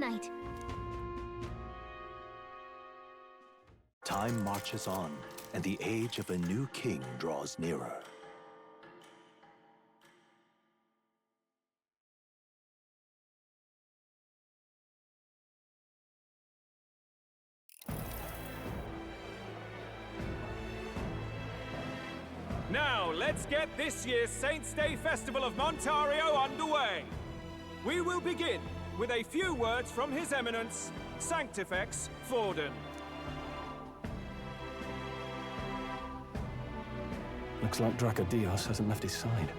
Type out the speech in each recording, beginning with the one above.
night. Time marches on, and the age of a new king draws nearer. Now, let's get this year's Saints' Day Festival of Montario underway. We will begin with a few words from His Eminence, Sanctifex Forden. Looks like Dracodios hasn't left his side.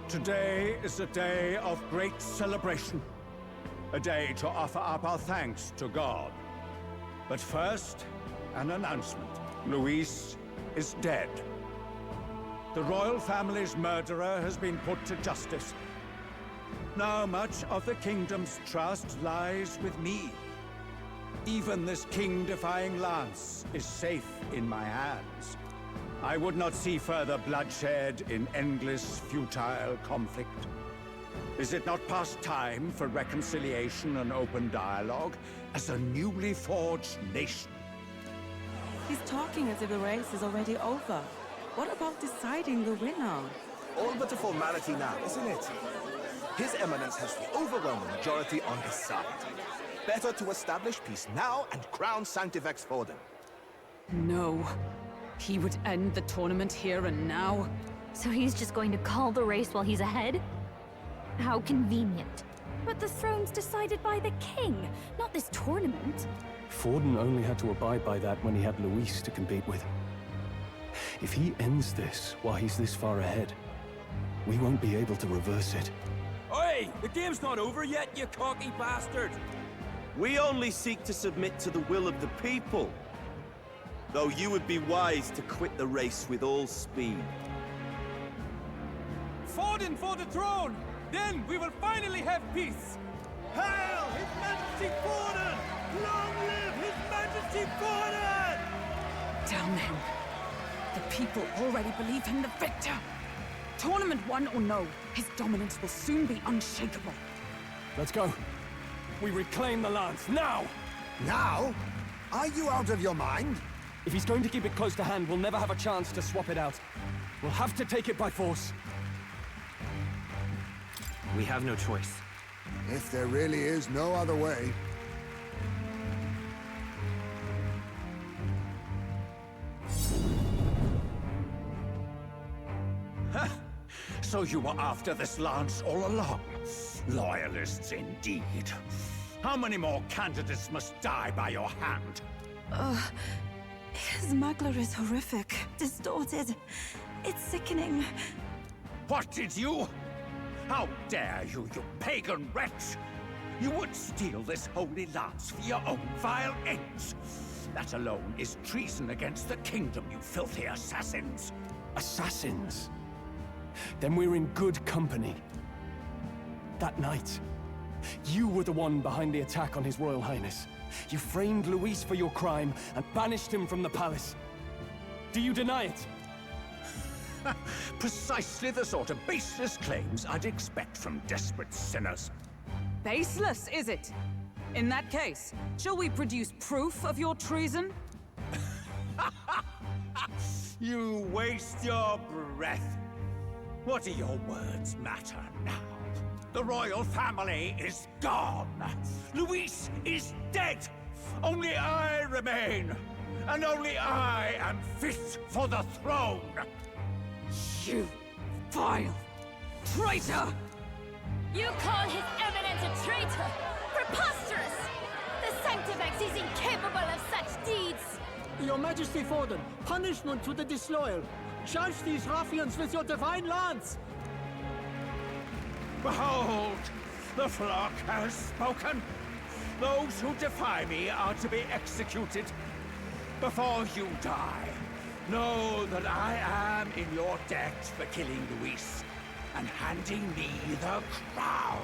Today is a day of great celebration. A day to offer up our thanks to God. But first, an announcement. Luis is dead. The royal family's murderer has been put to justice. Now much of the kingdom's trust lies with me. Even this king-defying lance is safe in my hands. I would not see further bloodshed in endless, futile conflict. Is it not past time for reconciliation and open dialogue as a newly forged nation? He's talking as if the race is already over. What about deciding the winner? All but a formality now, isn't it? His Eminence has the overwhelming majority on his side. Better to establish peace now and crown Sanctifex Forden. No. He would end the tournament here and now. So he's just going to call the race while he's ahead? How convenient. But the throne's decided by the king, not this tournament. Forden only had to abide by that when he had Luis to compete with. If he ends this while he's this far ahead, we won't be able to reverse it. Oi! The game's not over yet, you cocky bastard! We only seek to submit to the will of the people. Though you would be wise to quit the race with all speed. Forden for the throne! Then we will finally have peace! Hail His Majesty Forden! Long live His Majesty Forden! Damn him. The people already believe him the victor. Tournament won or no, his dominance will soon be unshakable. Let's go. We reclaim the lance, now! Now? Are you out of your mind? If he's going to keep it close to hand, we'll never have a chance to swap it out. We'll have to take it by force. We have no choice. If there really is no other way. So you were after this lance all along? Loyalists indeed. How many more candidates must die by your hand? His magler is horrific, distorted. It's sickening. What did you? How dare you, you pagan wretch! You would steal this holy lance for your own vile ends. That alone is treason against the kingdom, you filthy assassins. Assassins? Then we're in good company. That night, you were the one behind the attack on His Royal Highness. You framed Luis for your crime and banished him from the palace. Do you deny it? Precisely the sort of baseless claims I'd expect from desperate sinners. Baseless, is it? In that case, shall we produce proof of your treason? You waste your breath. What do your words matter now? The royal family is gone. Luis is dead. Only I remain. And only I am fit for the throne. You vile traitor! You call His Eminence a traitor? Preposterous! The Sanctifex is incapable of such deeds! Your Majesty Forden, punishment to the disloyal. Judge these ruffians with your divine lance! Behold, the flock has spoken. Those who defy me are to be executed. Before you die, know that I am in your debt for killing Luis and handing me the crown.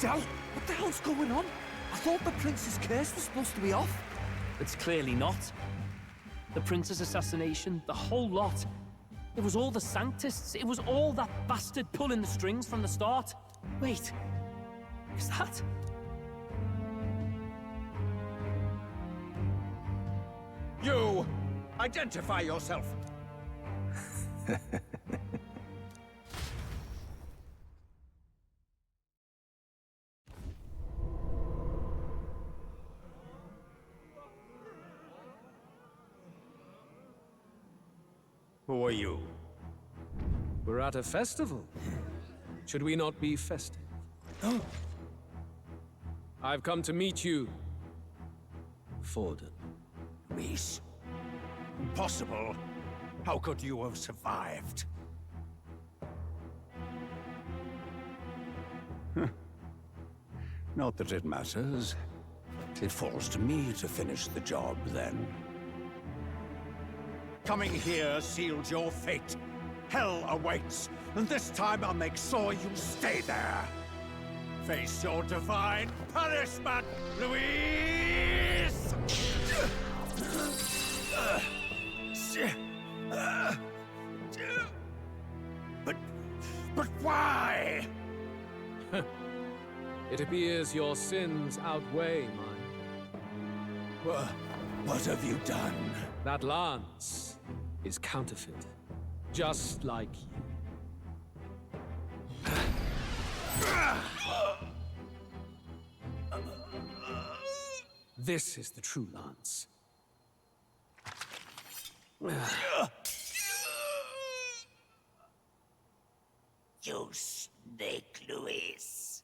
Del, what the hell's going on? I thought the prince's curse was supposed to be off. It's clearly not. The prince's assassination, the whole lot. It was all the Sanctists. It was all that bastard pulling the strings from the start. Wait, is that... You! Identify yourself! Who are you? We're at a festival. Should we not be festive? I've come to meet you, Forden. Reese. Impossible. How could you have survived? Not that it matters. It falls to me to finish the job, then. Coming here sealed your fate. Hell awaits, and this time I'll make sure you stay there. Face your divine punishment, Louise! But why? It appears your sins outweigh mine. What have you done? That lance is counterfeit, just like you. This is the true lance. You snake, Louise.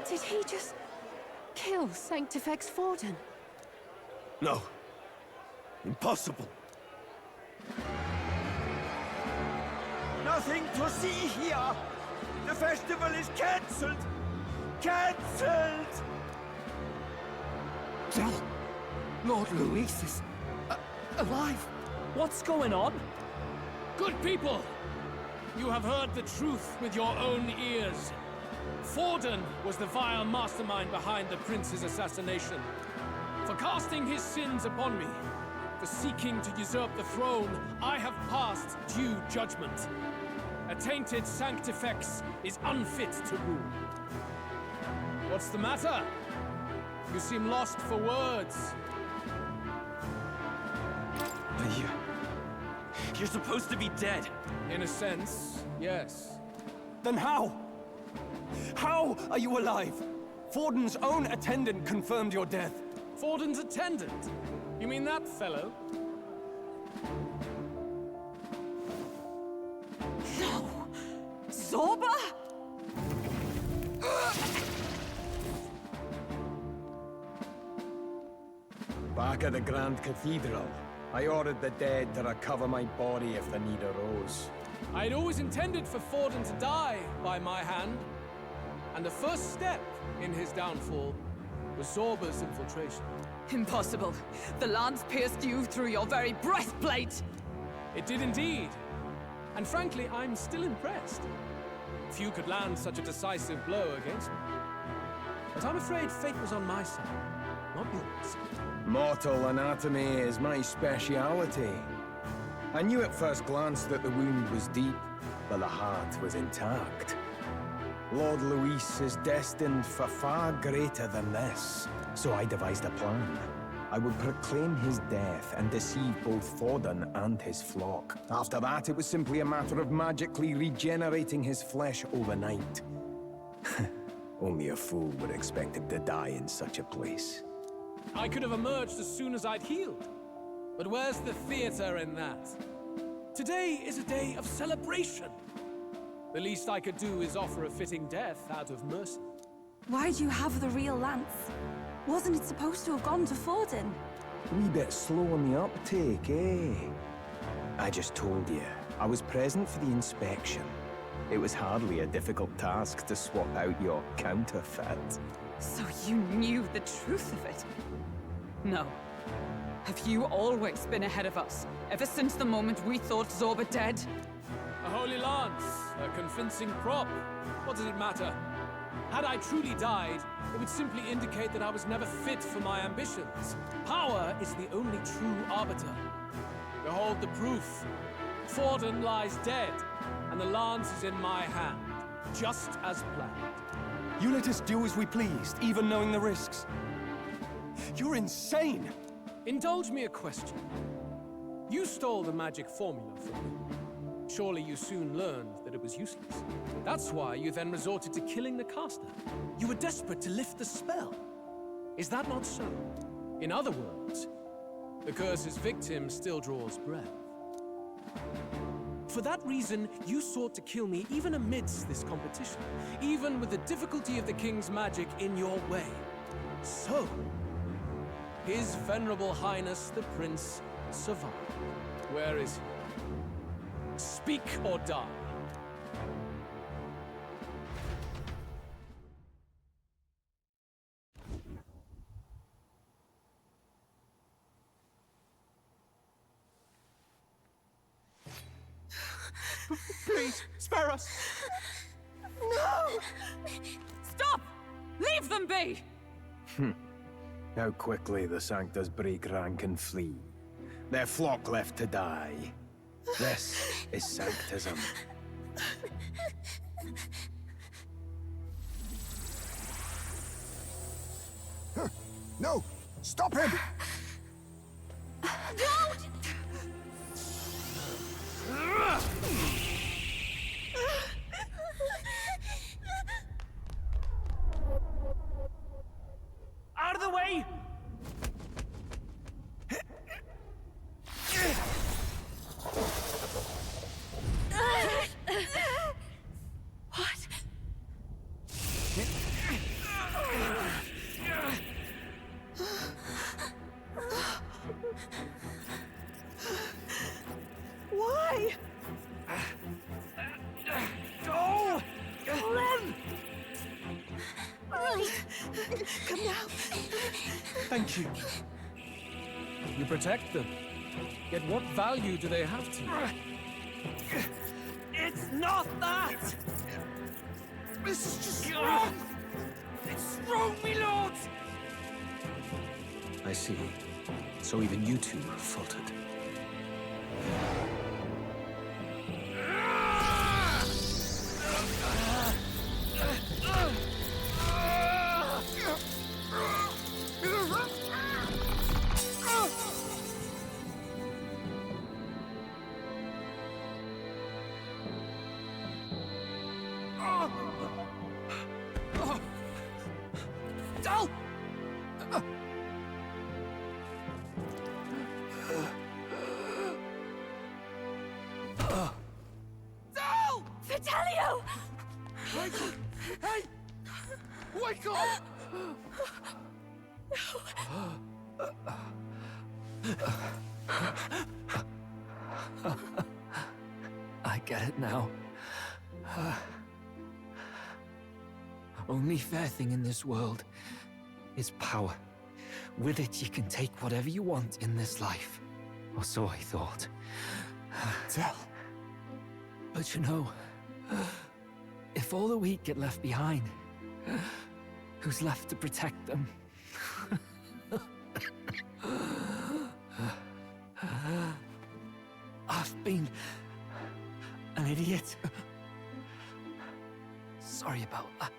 Did he just kill Sanctifex Forden? No. Impossible. Nothing to see here. The festival is cancelled. Cancelled! Lord Luis is... alive? What's going on? Good people! You have heard the truth with your own ears. Forden was the vile mastermind behind the prince's assassination. For casting his sins upon me, for seeking to usurp the throne, I have passed due judgment. A tainted Sanctifex is unfit to rule. What's the matter? You seem lost for words. You're supposed to be dead. In a sense, yes. Then how? How are you alive? Forden's own attendant confirmed your death. Forden's attendant? You mean that fellow? No! Zorba? Back at the Grand Cathedral, I ordered the dead to recover my body if the need arose. I'd always intended for Forden to die by my hand. And the first step in his downfall was Zorba's infiltration. Impossible. The lance pierced you through your very breastplate! It did indeed. And frankly, I'm still impressed. Few could land such a decisive blow against me. But I'm afraid fate was on my side, not yours. Mortal anatomy is my speciality. I knew at first glance that the wound was deep, but the heart was intact. Lord Luis is destined for far greater than this, so I devised a plan. I would proclaim his death and deceive both Forden and his flock. After that, it was simply a matter of magically regenerating his flesh overnight. Only a fool would expect him to die in such a place. I could have emerged as soon as I'd healed. But where's the theater in that? Today is a day of celebration. The least I could do is offer a fitting death out of mercy. Why do you have the real lance? Wasn't it supposed to have gone to Forden? Wee bit slow on the uptake, eh? I just told you, I was present for the inspection. It was hardly a difficult task to swap out your counterfeit. So you knew the truth of it? No. Have you always been ahead of us, ever since the moment we thought Zorba dead? A holy lance, a convincing prop. What does it matter? Had I truly died, it would simply indicate that I was never fit for my ambitions. Power is the only true arbiter. Behold the proof. Forden lies dead, and the lance is in my hand, just as planned. You let us do as we pleased, even knowing the risks. You're insane! Indulge me a question. You stole the magic formula from me. Surely you soon learned that it was useless. That's why you then resorted to killing the caster. You were desperate to lift the spell. Is that not so? In other words, the curse's victim still draws breath. For that reason, you sought to kill me even amidst this competition, even with the difficulty of the king's magic in your way. So, His Venerable Highness the Prince survived. Where is he? Speak or die. Please, spare us! No! Stop! Leave them be! How quickly the Sanctas break rank and flee. Their flock left to die. This is Sanctism. No! Stop him! Out of the way! What? Why? Go! Run! Come now. Thank you. You protect them. Yet what value do they have to you? It's not that! This is just wrong! It's wrong, my lord! I see. So even you two faltered. Dal! Dal! Vitelio! Hey! Wake up! I get it now. Only fair thing in this world is power. With it, you can take whatever you want in this life. Or so I thought. Tell. But you know, if all the weak get left behind, who's left to protect them? I've been an idiot. Sorry about that.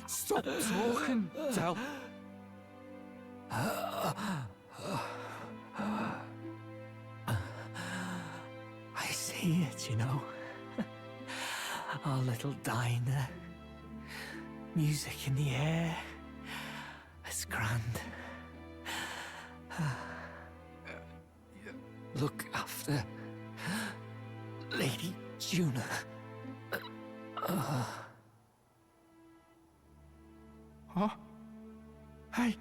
Stop talking, Del. I see it, you know. Our little diner. Music in the air. It's grand. Look after Lady Juna. Huh? Hey.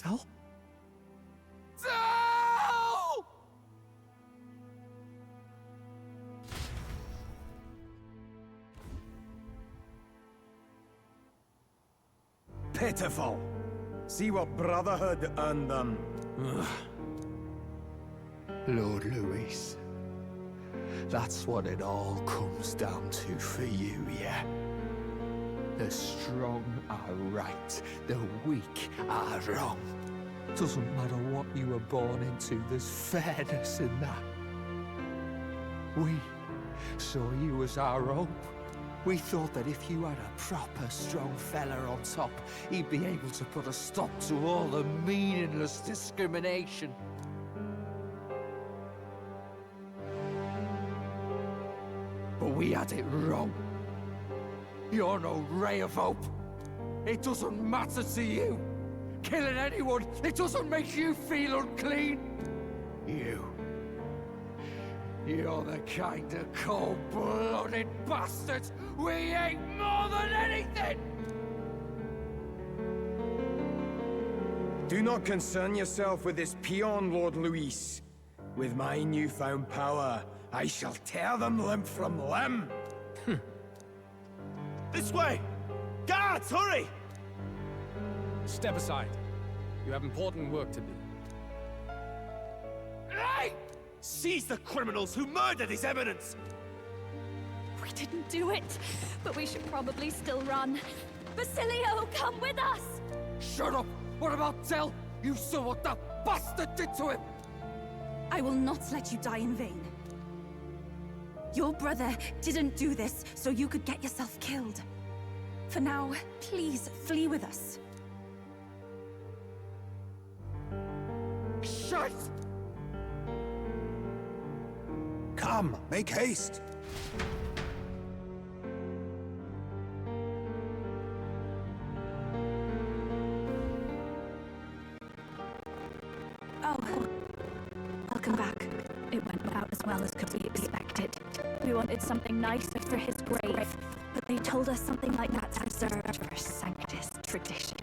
Del? Dal! Pitiful. See what Brotherhood earned them. Lord Louis. That's what it all comes down to for you, yeah? The strong are right, the weak are wrong. Doesn't matter what you were born into, there's fairness in that. We saw you as our hope. We thought that if you had a proper strong fella on top, he'd be able to put a stop to all the meaningless discrimination. But we had it wrong. You're no ray of hope. It doesn't matter to you. Killing anyone, it doesn't make you feel unclean. You're the kind of cold-blooded bastards we hate more than anything! Do not concern yourself with this peon, Lord Luis. With my newfound power, I shall tear them limb from limb. This way! Guards, hurry! Step aside. You have important work to do. Hey! Seize the criminals who murdered His Eminence! We didn't do it, but we should probably still run. Basilio, come with us! Shut up! What about Del? You saw what that bastard did to him! I will not let you die in vain. Your brother didn't do this so you could get yourself killed. For now, please flee with us. Shit! Come, make haste. Oh, welcome back. It went about as well as could be expected. We wanted something nicer for his grave, but they told us something like that's reserved for Sanctus tradition.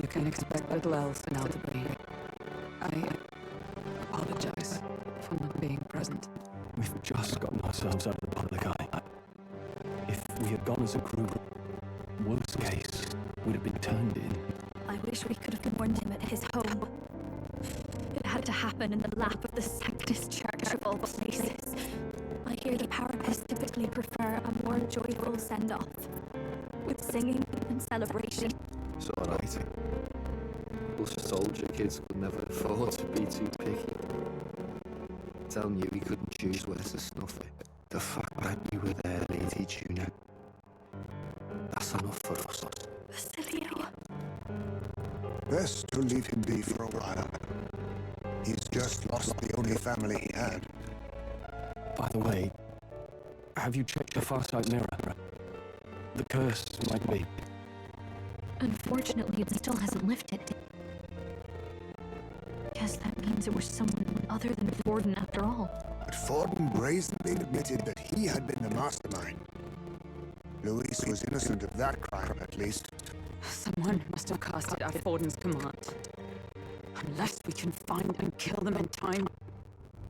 You can expect little else now to be. I apologize for not being present. We've just gotten ourselves out of the public eye. If we had gone as a group, worst case would have been turned in. I wish we could have warned him at his home. It had to happen in the lap of the Sanctus Church of all places. I hear the Parapists typically prefer a more joyful send-off, with singing and celebration. It's alright. Us soldier kids could never afford to be too picky. Telling you he couldn't choose where to snuff it. The fact that you were there, Lady Juna, that's enough for us. Basilio. Best to leave him be for a while. He's just lost the only family he had. By the way, have you checked the Farsight mirror? The curse might be. Unfortunately, it still hasn't lifted. Guess that means it was someone other than Forden after all. But Forden brazenly admitted that he had been the mastermind. Luis was innocent of that crime, at least. Someone must have cast it at Forden's command. Unless we can find and kill them in time.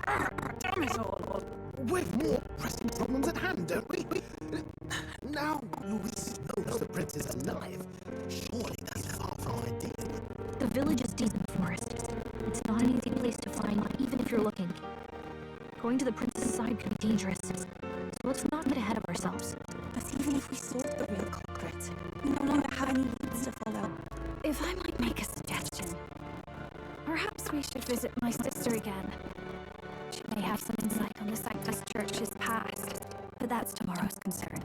Damn it all! We've more pressing problems at hand, don't we? Now Luis knows the prince is alive. Surely that's far from ideal. The village is deep in the forest. It's not an easy place to find, even if you're looking. Going to the prince's side could be dangerous, so let's not get ahead of ourselves. But even if we sought the real culprit, we no longer have any leads to follow. If I might make a suggestion, perhaps we should visit my sister again. She may have some insight on the Sanctus Church's past, but that's tomorrow's concern.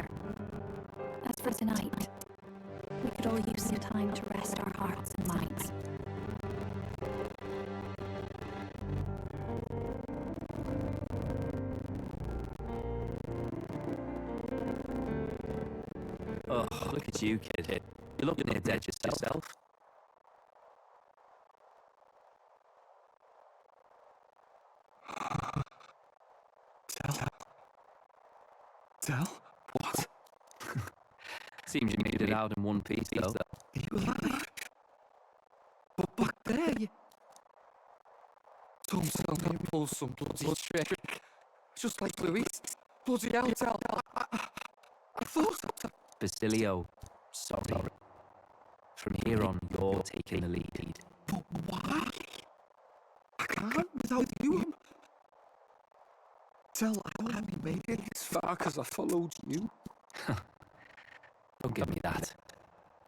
As for tonight, we could all use some time to rest our hearts and minds. Oh, look at you, kid. You're looking near dead yourself. Del? What? Seems you made it out in one piece, though. Are you alive? But back there, you... Don't tell me you pulled some bloody trick. Just like Luis. Bloody hell, Del. I thought that... Basilio, sorry. From here on, you're taking the lead. But why? I can't without you. Tell, I only made it this far because I followed you. Don't give me that.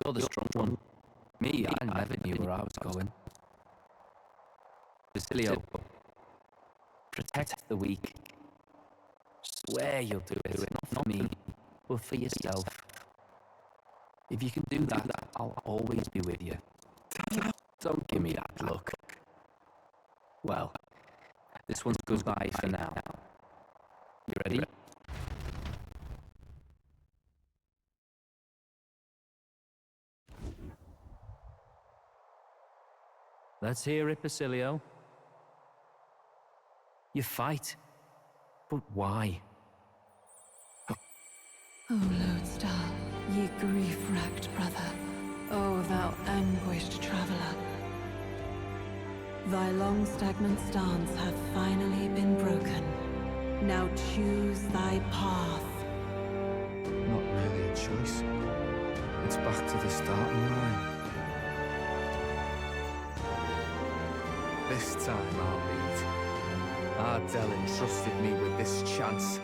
You're the strong one. Me, I never knew where I was going. Basilio, protect the weak. Swear you'll do it, not for me, but for yourself. If you can do that, I'll always be with you. Don't give me that look. Well, this one's goodbye for now. You ready? Let's hear it, Basilio. You fight, but why? O Lodestar, ye grief-racked brother, O thou anguished traveler. Thy long stagnant stance hath finally been broken. Now choose thy path. Not really a choice. It's back to the starting line. This time I'll lead. Ardell entrusted me with this chance.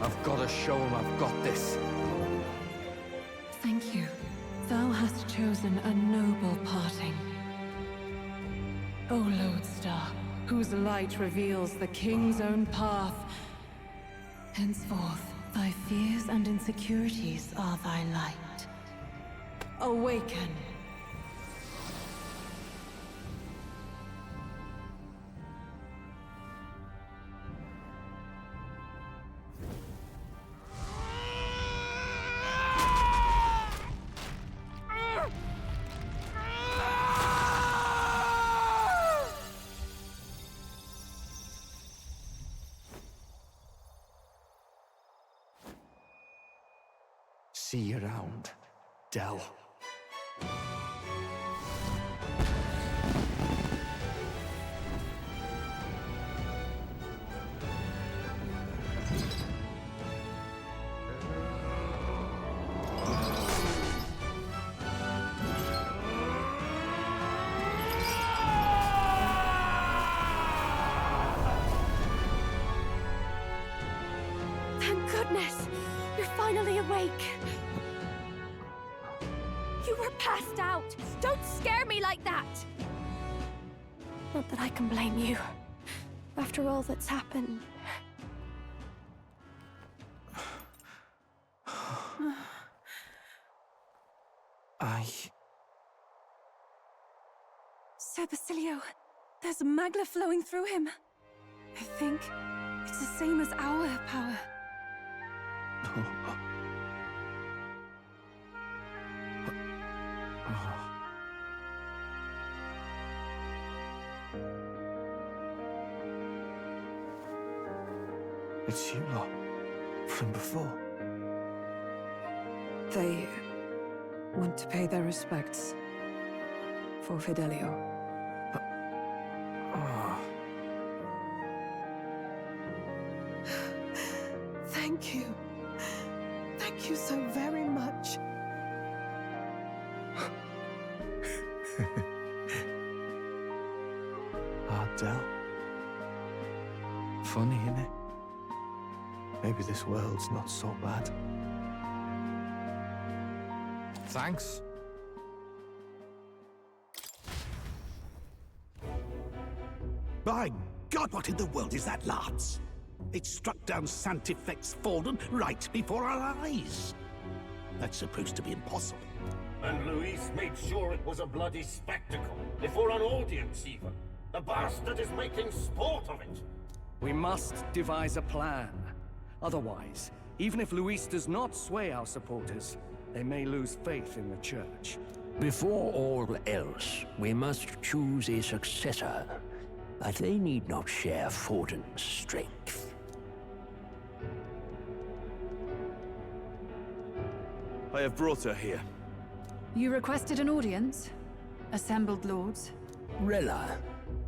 I've got to show him I've got this. Thank you. Thou hast chosen a noble parting. O Lodestar, whose light reveals the king's own path. Henceforth, thy fears and insecurities are thy light. Awaken. See you around, Dell. Thank goodness! You're finally awake! You were passed out! Don't scare me like that! Not that I can blame you. After all that's happened. Sir Basilio, there's magla flowing through him. I think it's the same as our power. It's you lot, from before. They want to pay their respects for Fidelio. Thank you. Thank you so very much. Ardell. Funny, innit? Maybe this world's not so bad. Thanks. By God, what in the world is that, lads? It struck down Santifex Forden right before our eyes. That's supposed to be impossible. And Luis made sure it was a bloody spectacle, before an audience even. The bastard is making sport of it. We must devise a plan. Otherwise, even if Luis does not sway our supporters, they may lose faith in the church. Before all else, we must choose a successor. But they need not share Forden's strength. I have brought her here. You requested an audience? Assembled lords? Rella,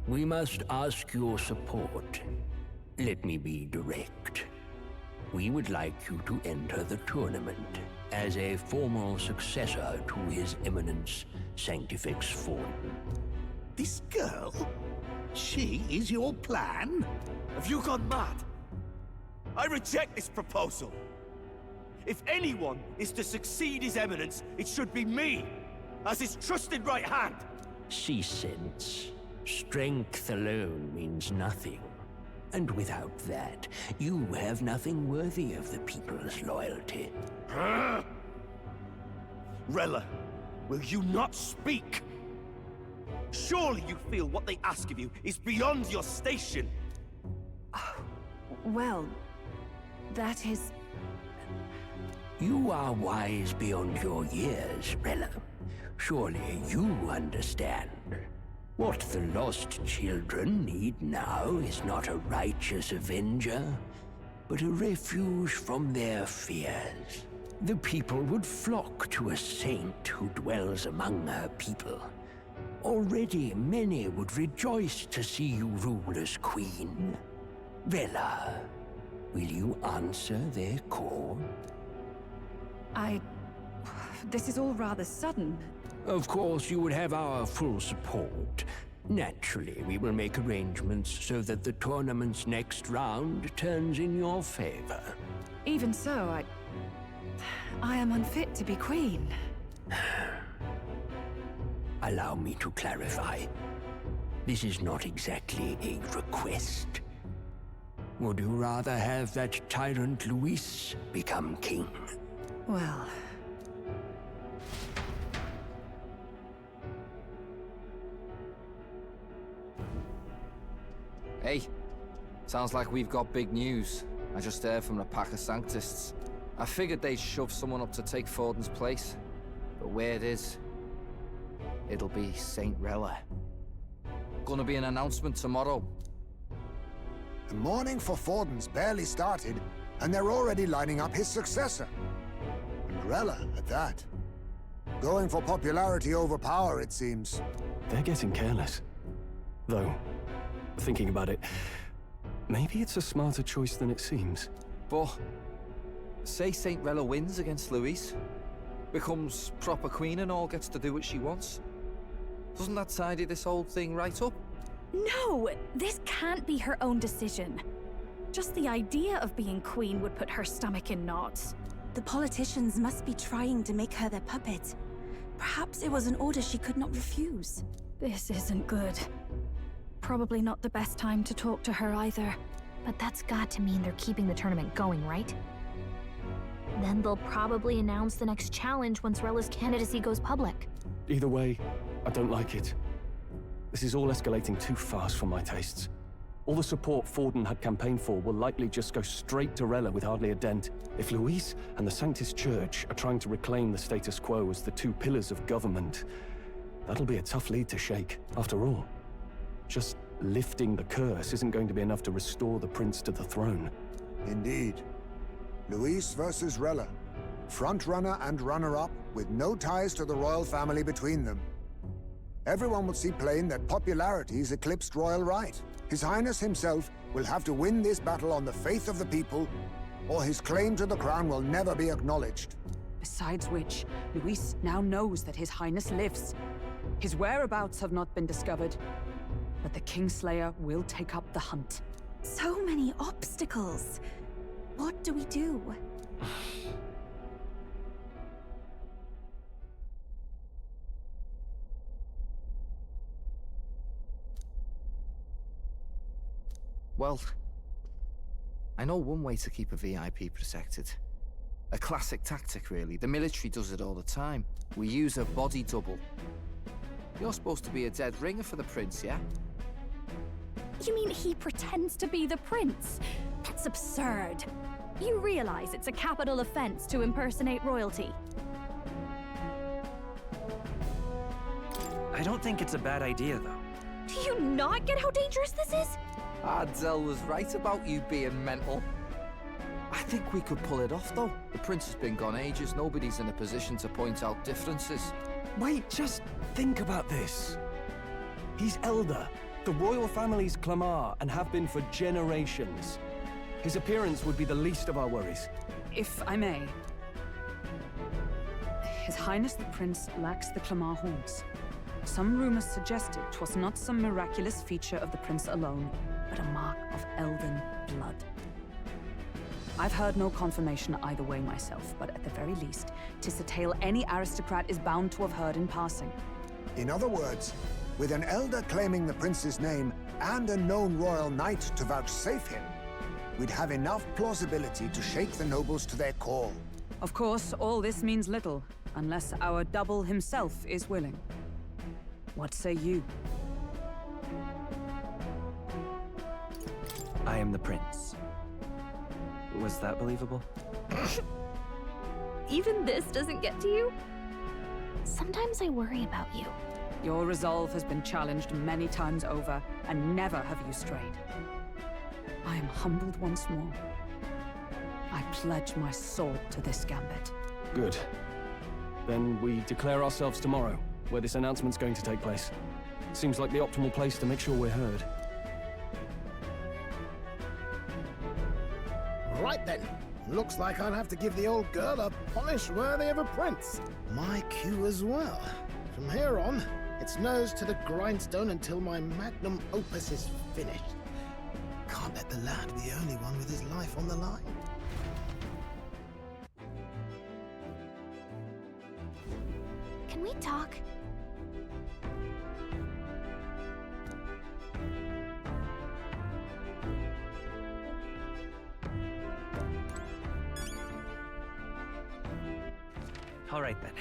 we must ask your support. Let me be direct. We would like you to enter the tournament as a formal successor to His Eminence Sanctifex Forden. This girl? She is your plan? Have you gone mad? I reject this proposal. If anyone is to succeed His Eminence, it should be me, as his trusted right hand. She sense. Strength alone means nothing. And without that, you have nothing worthy of the people's loyalty. Rella, will you not speak? Surely you feel what they ask of you is beyond your station. Well, that is... You are wise beyond your years, Rella. Surely you understand. What the lost children need now is not a righteous avenger, but a refuge from their fears. The people would flock to a saint who dwells among her people. Already many would rejoice to see you rule as queen. Rella, will you answer their call? This is all rather sudden. Of course, you would have our full support. Naturally, we will make arrangements so that the tournament's next round turns in your favor. Even so, I am unfit to be queen. Allow me to clarify. This is not exactly a request. Would you rather have that tyrant Luis become king? Well... Hey, sounds like we've got big news. I just heard from the pack of Sanctists. I figured they'd shove someone up to take Forden's place. But where it is, it'll be Saint Rella. Gonna be an announcement tomorrow. The mourning for Forden's barely started, and they're already lining up his successor. And Rella, at that. Going for popularity over power, it seems. They're getting careless. Though, thinking about it, maybe it's a smarter choice than it seems. But, say Saint Rella wins against Luis, becomes proper queen and all, gets to do what she wants. Doesn't that tidy this whole thing right up? No! This can't be her own decision. Just the idea of being queen would put her stomach in knots. The politicians must be trying to make her their puppet. Perhaps it was an order she could not refuse. This isn't good. Probably not the best time to talk to her either. But that's got to mean they're keeping the tournament going, right? Then they'll probably announce the next challenge once Rella's candidacy goes public. Either way, I don't like it. This is all escalating too fast for my tastes. All the support Forden had campaigned for will likely just go straight to Rella with hardly a dent. If Luis and the Sanctist Church are trying to reclaim the status quo as the two pillars of government, that'll be a tough lead to shake. After all, just lifting the curse isn't going to be enough to restore the prince to the throne. Indeed. Luis versus Rella. Front-runner and runner-up, with no ties to the royal family between them. Everyone will see plain that popularity's eclipsed royal right. His Highness himself will have to win this battle on the faith of the people, or his claim to the crown will never be acknowledged. Besides which, Luis now knows that His Highness lives. His whereabouts have not been discovered, but the Kingslayer will take up the hunt. So many obstacles. What do we do? Well, I know one way to keep a VIP protected. A classic tactic, really. The military does it all the time. We use a body double. You're supposed to be a dead ringer for the prince, yeah? You mean he pretends to be the prince? That's absurd. You realize it's a capital offense to impersonate royalty? I don't think it's a bad idea, though. Do you not get how dangerous this is? Ardell was right about you being mental. I think we could pull it off, though. The prince has been gone ages. Nobody's in a position to point out differences. Wait, just think about this. He's elder. The royal family's Clamar, and have been for generations. His appearance would be the least of our worries. If I may. His Highness the Prince lacks the Clamar horns. Some rumors suggested 'twas not some miraculous feature of the prince alone, but a mark of elven blood. I've heard no confirmation either way myself, but at the very least, 'tis a tale any aristocrat is bound to have heard in passing. In other words, with an elder claiming the prince's name and a known royal knight to vouchsafe him, we'd have enough plausibility to shake the nobles to their call. Of course, all this means little, unless our double himself is willing. What say you? I am the prince. Was that believable? Even this doesn't get to you? Sometimes I worry about you. Your resolve has been challenged many times over, and never have you strayed. I am humbled once more. I pledge my sword to this gambit. Good. Then we declare ourselves tomorrow, where this announcement's going to take place. Seems like the optimal place to make sure we're heard. Right then. Looks like I'll have to give the old girl a polish worthy of a prince. My cue as well. From here on, it's nose to the grindstone until my magnum opus is finished. Can't let the lad be the only one with his life on the line. Can we talk? All right then.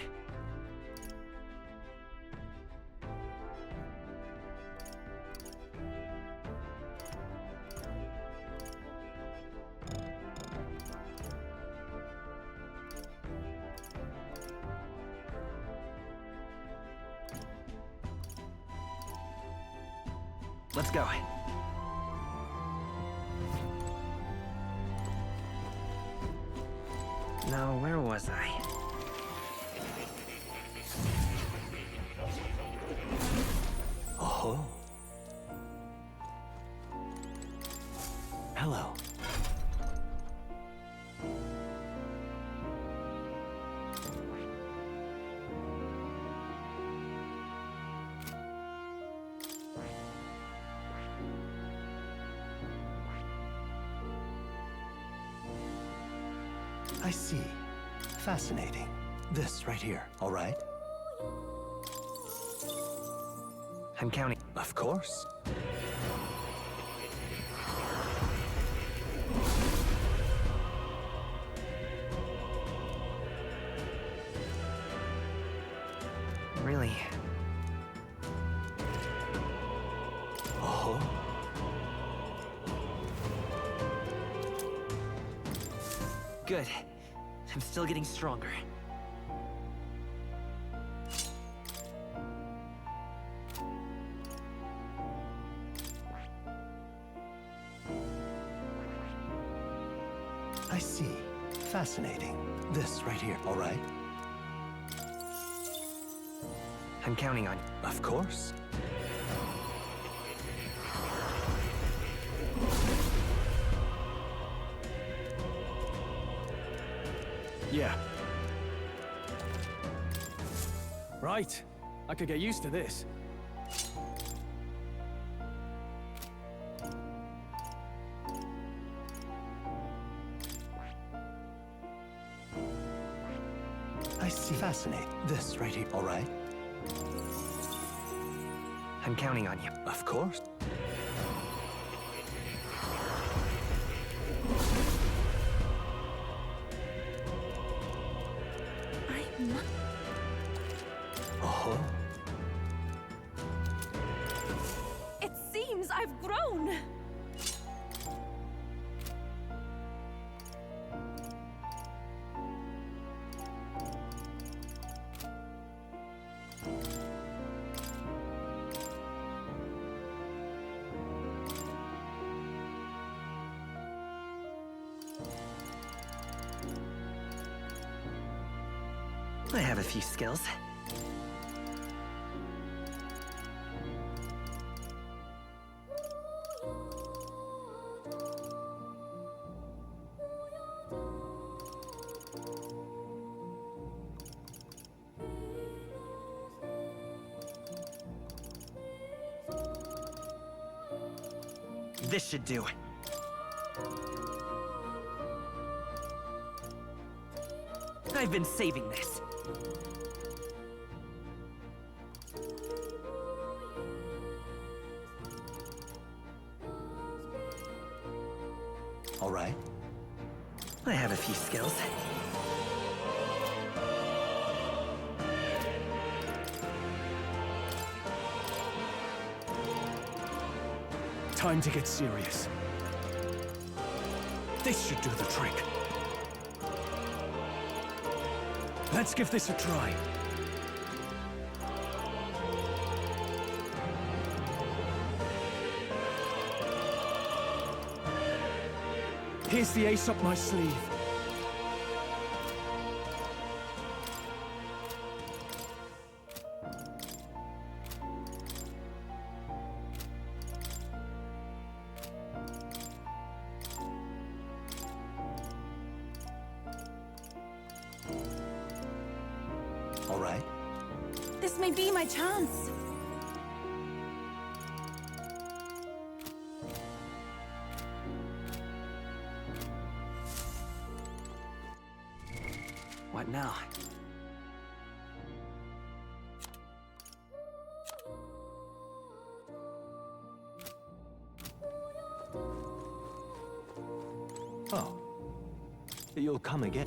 Let's go. Now, where was I? Oh. Hello. I see. Fascinating. This right here, all right? I'm counting. Of course. Really? Oh. Good. I'm still getting stronger. I see. Fascinating. This right here, all right? I'm counting on you. Of course. Yeah. Right. I could get used to this. I see. Fascinating. This right here, all right? I'm counting on you. Of course. Oh. It seems I've grown! I have a few skills. This should do. I've been saving this. All right. I have a few skills. Time to get serious. This should do the trick. Let's give this a try. Here's the ace up my sleeve. All right. This may be my chance. What now? Oh. You'll come again.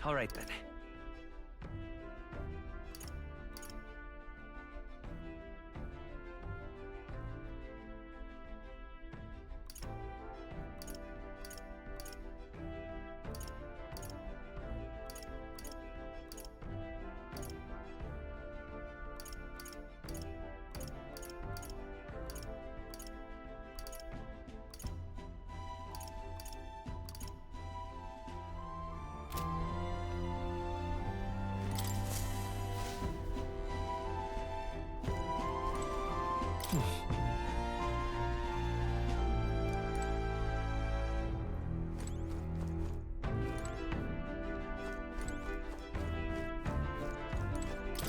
All right then.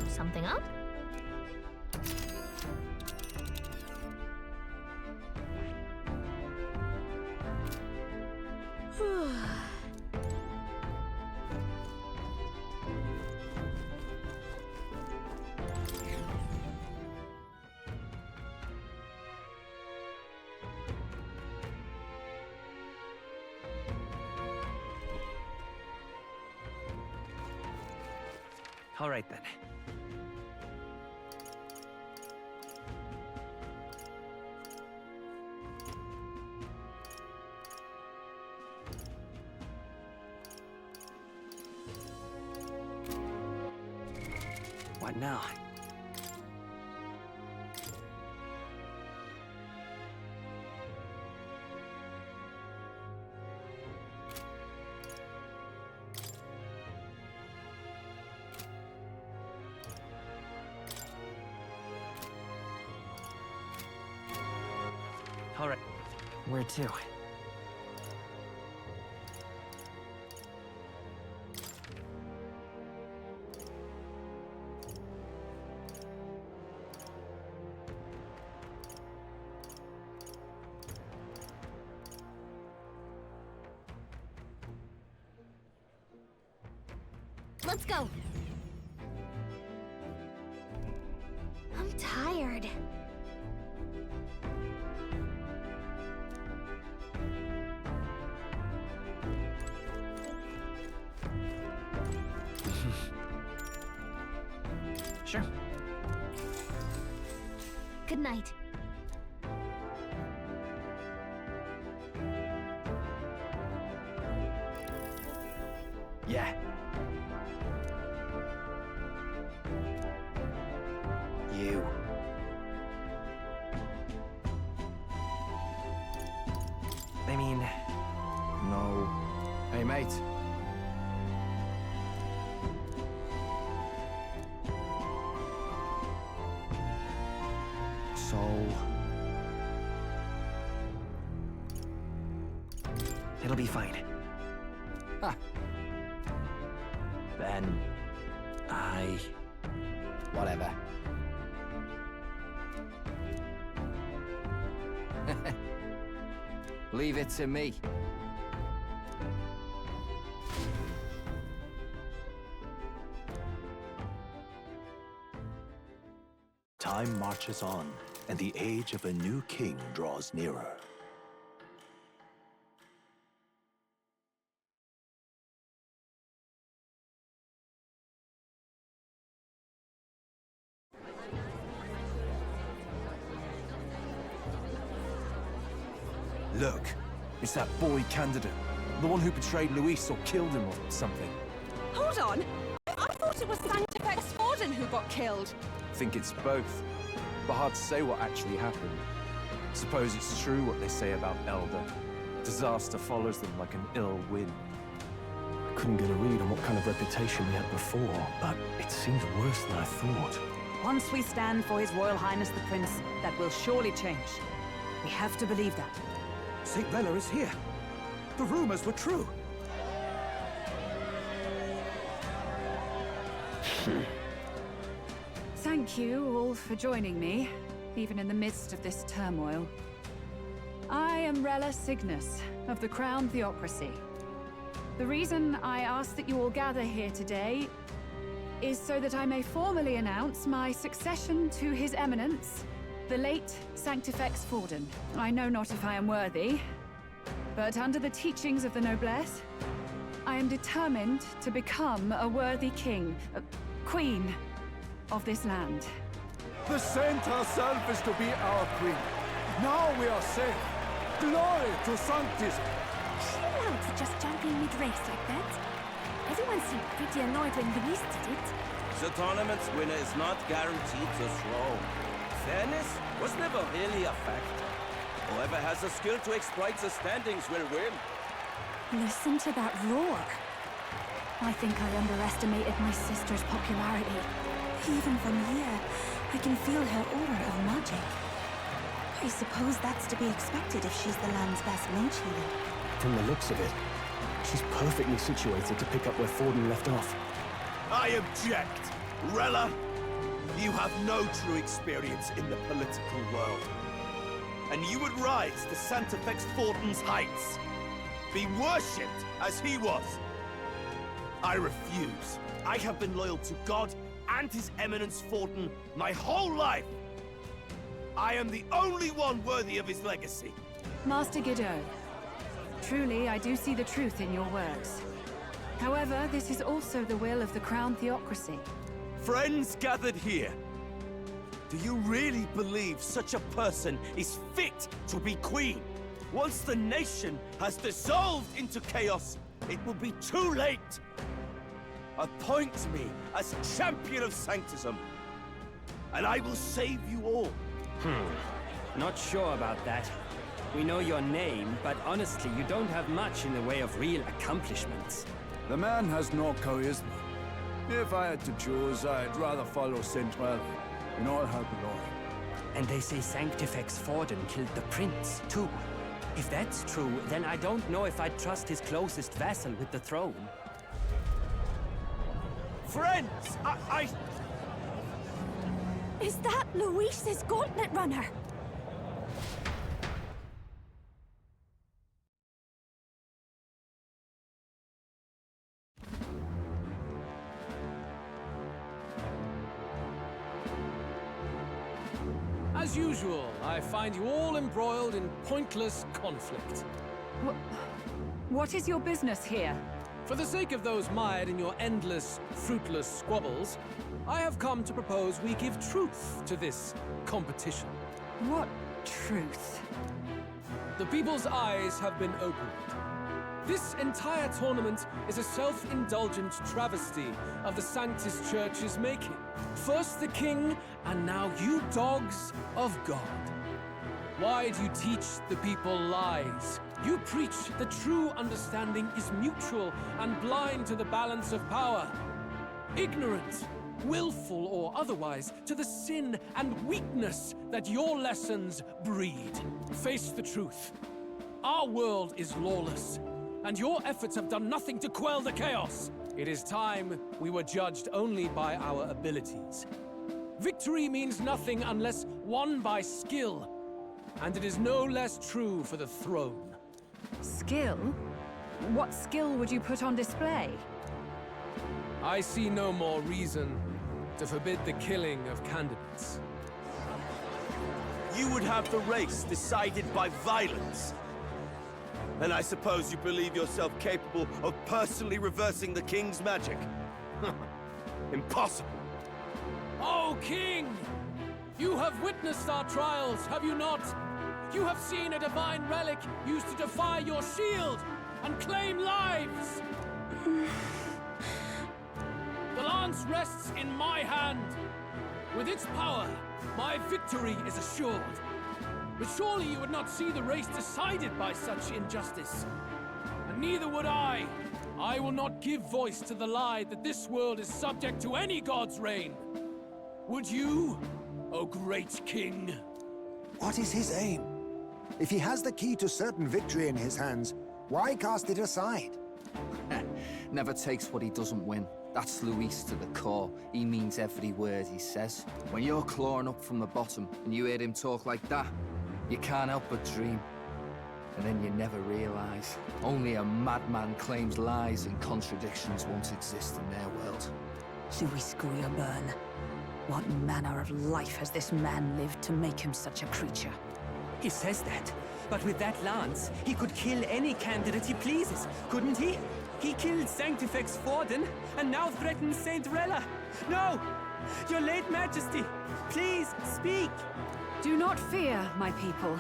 Something up? All right then. What now? All right. Where to? Let's go. I'm tired. Sure. Good night. Yeah. You. I mean... No. Hey, mate. It'll It'll be fine. Then... Whatever. Leave it to me. Time marches on, and the age of a new king draws nearer. Look, it's that boy candidate. The one who betrayed Luis or killed him or something. Hold on! I thought it was Sanctifex Forden who got killed. Think it's both. But hard to say what actually happened. Suppose it's true what they say about Elder. Disaster follows them like an ill wind. Couldn't get a read on what kind of reputation we had before, but it seems worse than I thought. Once we stand for His Royal Highness the Prince, that will surely change. We have to believe that. St. Rella is here. The rumors were true. Thank you all for joining me, even in the midst of this turmoil. I am Rella Cygnus, of the Crown Theocracy. The reason I ask that you all gather here today is so that I may formally announce my succession to His Eminence, the late Sanctifex Forden. I know not if I am worthy, but under the teachings of the noblesse, I am determined to become a worthy king, queen of this land. The saint herself is to be our queen. Now we are safe. Glory to Sanctis. Is she allowed to just jump in mid-race like that? Everyone seemed pretty annoyed when Luis did it. The tournament's winner is not guaranteed the throne. Fairness was never really a fact. Whoever has the skill to exploit the standings will win. Listen to that roar. I think I underestimated my sister's popularity. Even from here, I can feel her aura of magic. I suppose that's to be expected if she's the land's best mage healer. From the looks of it, she's perfectly situated to pick up where Forden left off. I object! Rella, you have no true experience in the political world. And you would rise to Sanctifex Forden's heights. Be worshipped as he was. I refuse. I have been loyal to God and His Eminence Forden my whole life. I am the only one worthy of his legacy. Master Guido, truly I do see the truth in your words. However, this is also the will of the Crown Theocracy. Friends gathered here, do you really believe such a person is fit to be queen? Once the nation has dissolved into chaos, it will be too late. Appoint me as champion of sanctism, and I will save you all. Not sure about that. We know your name, but honestly, you don't have much in the way of real accomplishments. The man has no charisma. If I had to choose, I'd rather follow St. Rella in all her glory. And they say Sanctifex Forden killed the prince, too. If that's true, then I don't know if I'd trust his closest vassal with the throne. Friends, I... Is that Luis's gauntlet runner? As usual, I find you all embroiled in pointless conflict. What is your business here? For the sake of those mired in your endless, fruitless squabbles, I have come to propose we give truth to this competition. What truth? The people's eyes have been opened. This entire tournament is a self-indulgent travesty of the Sanctus Church's making. First the king, and now you dogs of God. Why do you teach the people lies? You preach that true understanding is mutual and blind to the balance of power. Ignorant, willful or otherwise, to the sin and weakness that your lessons breed. Face the truth. Our world is lawless. and your efforts have done nothing to quell the chaos. It is time we were judged only by our abilities. Victory means nothing unless won by skill, and it is no less true for the throne. Skill? What skill would you put on display? I see no more reason to forbid the killing of candidates. You would have the race decided by violence. And I suppose you believe yourself capable of personally reversing the king's magic? Impossible. Oh, King! You have witnessed our trials, have you not? You have seen a divine relic used to defy your shield and claim lives! The lance rests in my hand. With its power, my victory is assured. But surely you would not see the race decided by such injustice. And neither would I. I will not give voice to the lie that this world is subject to any god's reign. Would you, O great king? What is his aim? If he has the key to certain victory in his hands, why cast it aside? Never takes what he doesn't win. That's Luis to the core. He means every word he says. When you're clawing up from the bottom and you hear him talk like that, you can't help but dream. And then you never realize. Only a madman claims lies and contradictions won't exist in their world. Luis Guyabern. What manner of life has this man lived to make him such a creature? He says that, but with that lance, he could kill any candidate he pleases, couldn't he? He killed Sanctifex Forden, and now threatens Saint Rella. No! Your late Majesty, please, speak! Do not fear, my people.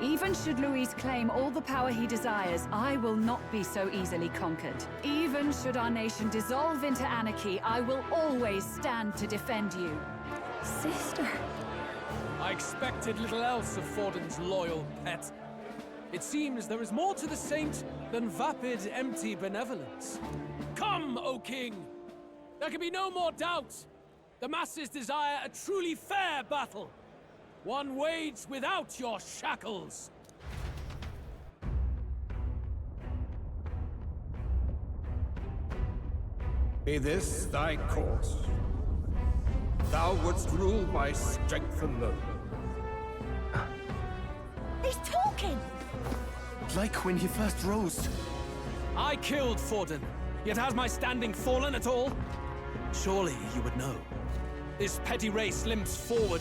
Even should Luis claim all the power he desires, I will not be so easily conquered. Even should our nation dissolve into anarchy, I will always stand to defend you. Sister. I expected little else of Forden's loyal pet. It seems there is more to the saint than vapid, empty benevolence. Come, O king! There can be no more doubt. The masses desire a truly fair battle. One waged without your shackles. Be this thy course. Thou wouldst rule by strength alone. He's talking! Like when he first rose. I killed Forden, yet has my standing fallen at all? Surely you would know. This petty race limps forward,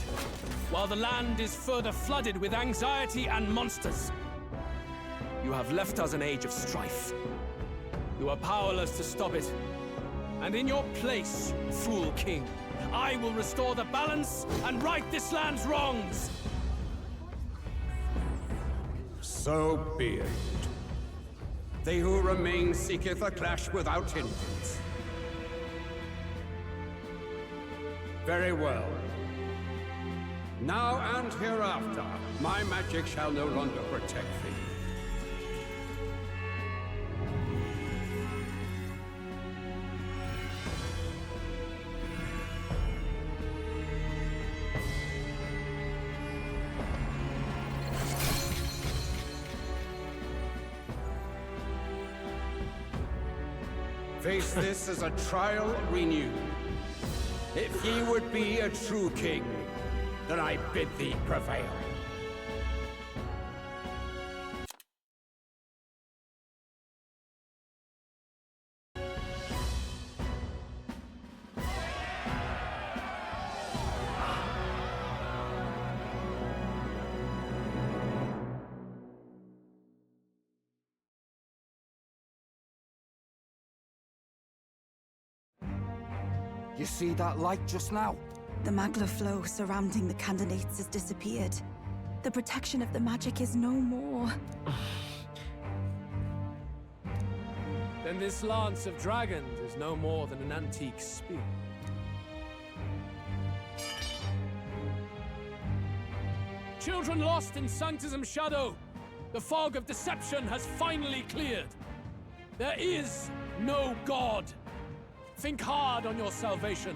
while the land is further flooded with anxiety and monsters. You have left us an age of strife. You are powerless to stop it. And in your place, fool king, I will restore the balance and right this land's wrongs! So be it. They who remain seeketh a clash without hindrance. Very well. Now and hereafter, my magic shall no longer protect thee. Face this as a trial renewed. If ye would be a true king, then I bid thee prevail. You see that light just now? The magla flow surrounding the candidates has disappeared. The protection of the magic is no more. Then this lance of dragons is no more than an antique spear. Children lost in Sanctism's shadow! The fog of deception has finally cleared! There is no God! Think hard on your salvation,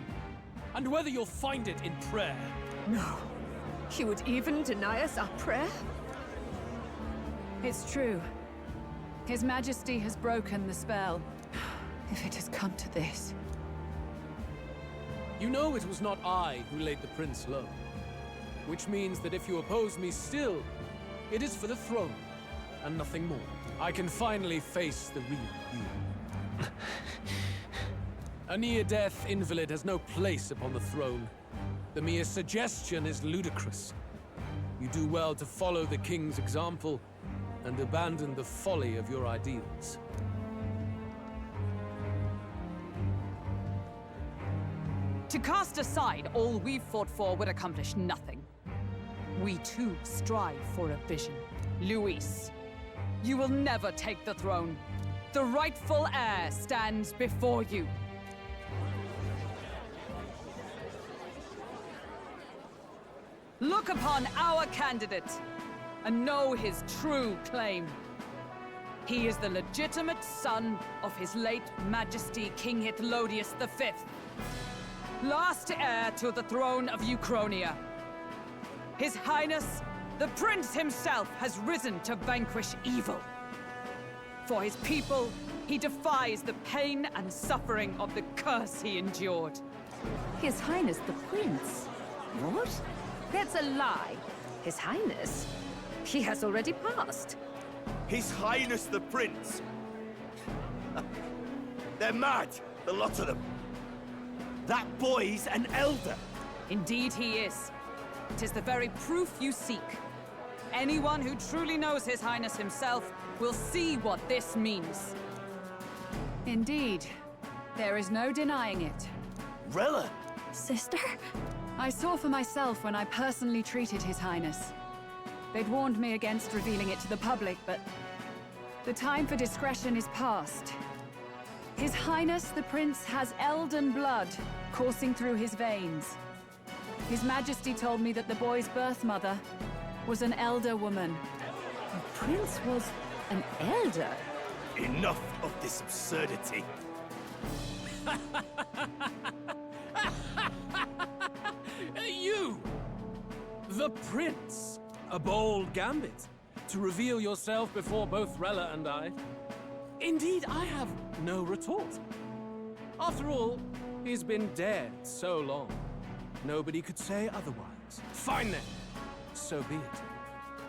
and whether you'll find it in prayer. No. He would even deny us our prayer? It's true. His Majesty has broken the spell. If it has come to this. You know it was not I who laid the prince low. Which means that if you oppose me still, it is for the throne, and nothing more. I can finally face the real you. A near-death invalid has no place upon the throne. The mere suggestion is ludicrous. You do well to follow the king's example and abandon the folly of your ideals. To cast aside all we've fought for would accomplish nothing. We too strive for a vision. Luis, you will never take the throne. The rightful heir stands before you. Look upon our candidate and know his true claim. He is the legitimate son of his late Majesty King Hithlodius V, last heir to the throne of Uchronia. His Highness, the Prince himself, has risen to vanquish evil. For his people, he defies the pain and suffering of the curse he endured. His Highness the Prince? What? That's a lie. His Highness? He has already passed. His Highness the Prince! They're mad, the lot of them. That boy's an elder. Indeed he is. It is the very proof you seek. Anyone who truly knows His Highness himself will see what this means. Indeed. There is no denying it. Rella! Sister? I saw for myself when I personally treated His Highness. They'd warned me against revealing it to the public, but the time for discretion is past. His Highness the Prince has Elden blood coursing through his veins. His Majesty told me that the boy's birth mother was an elder woman. The Prince was an elder? Enough of this absurdity. You! The Prince! A bold gambit, to reveal yourself before both Rella and I. Indeed, I have no retort. After all, he's been dead so long. Nobody could say otherwise. Fine then. So be it.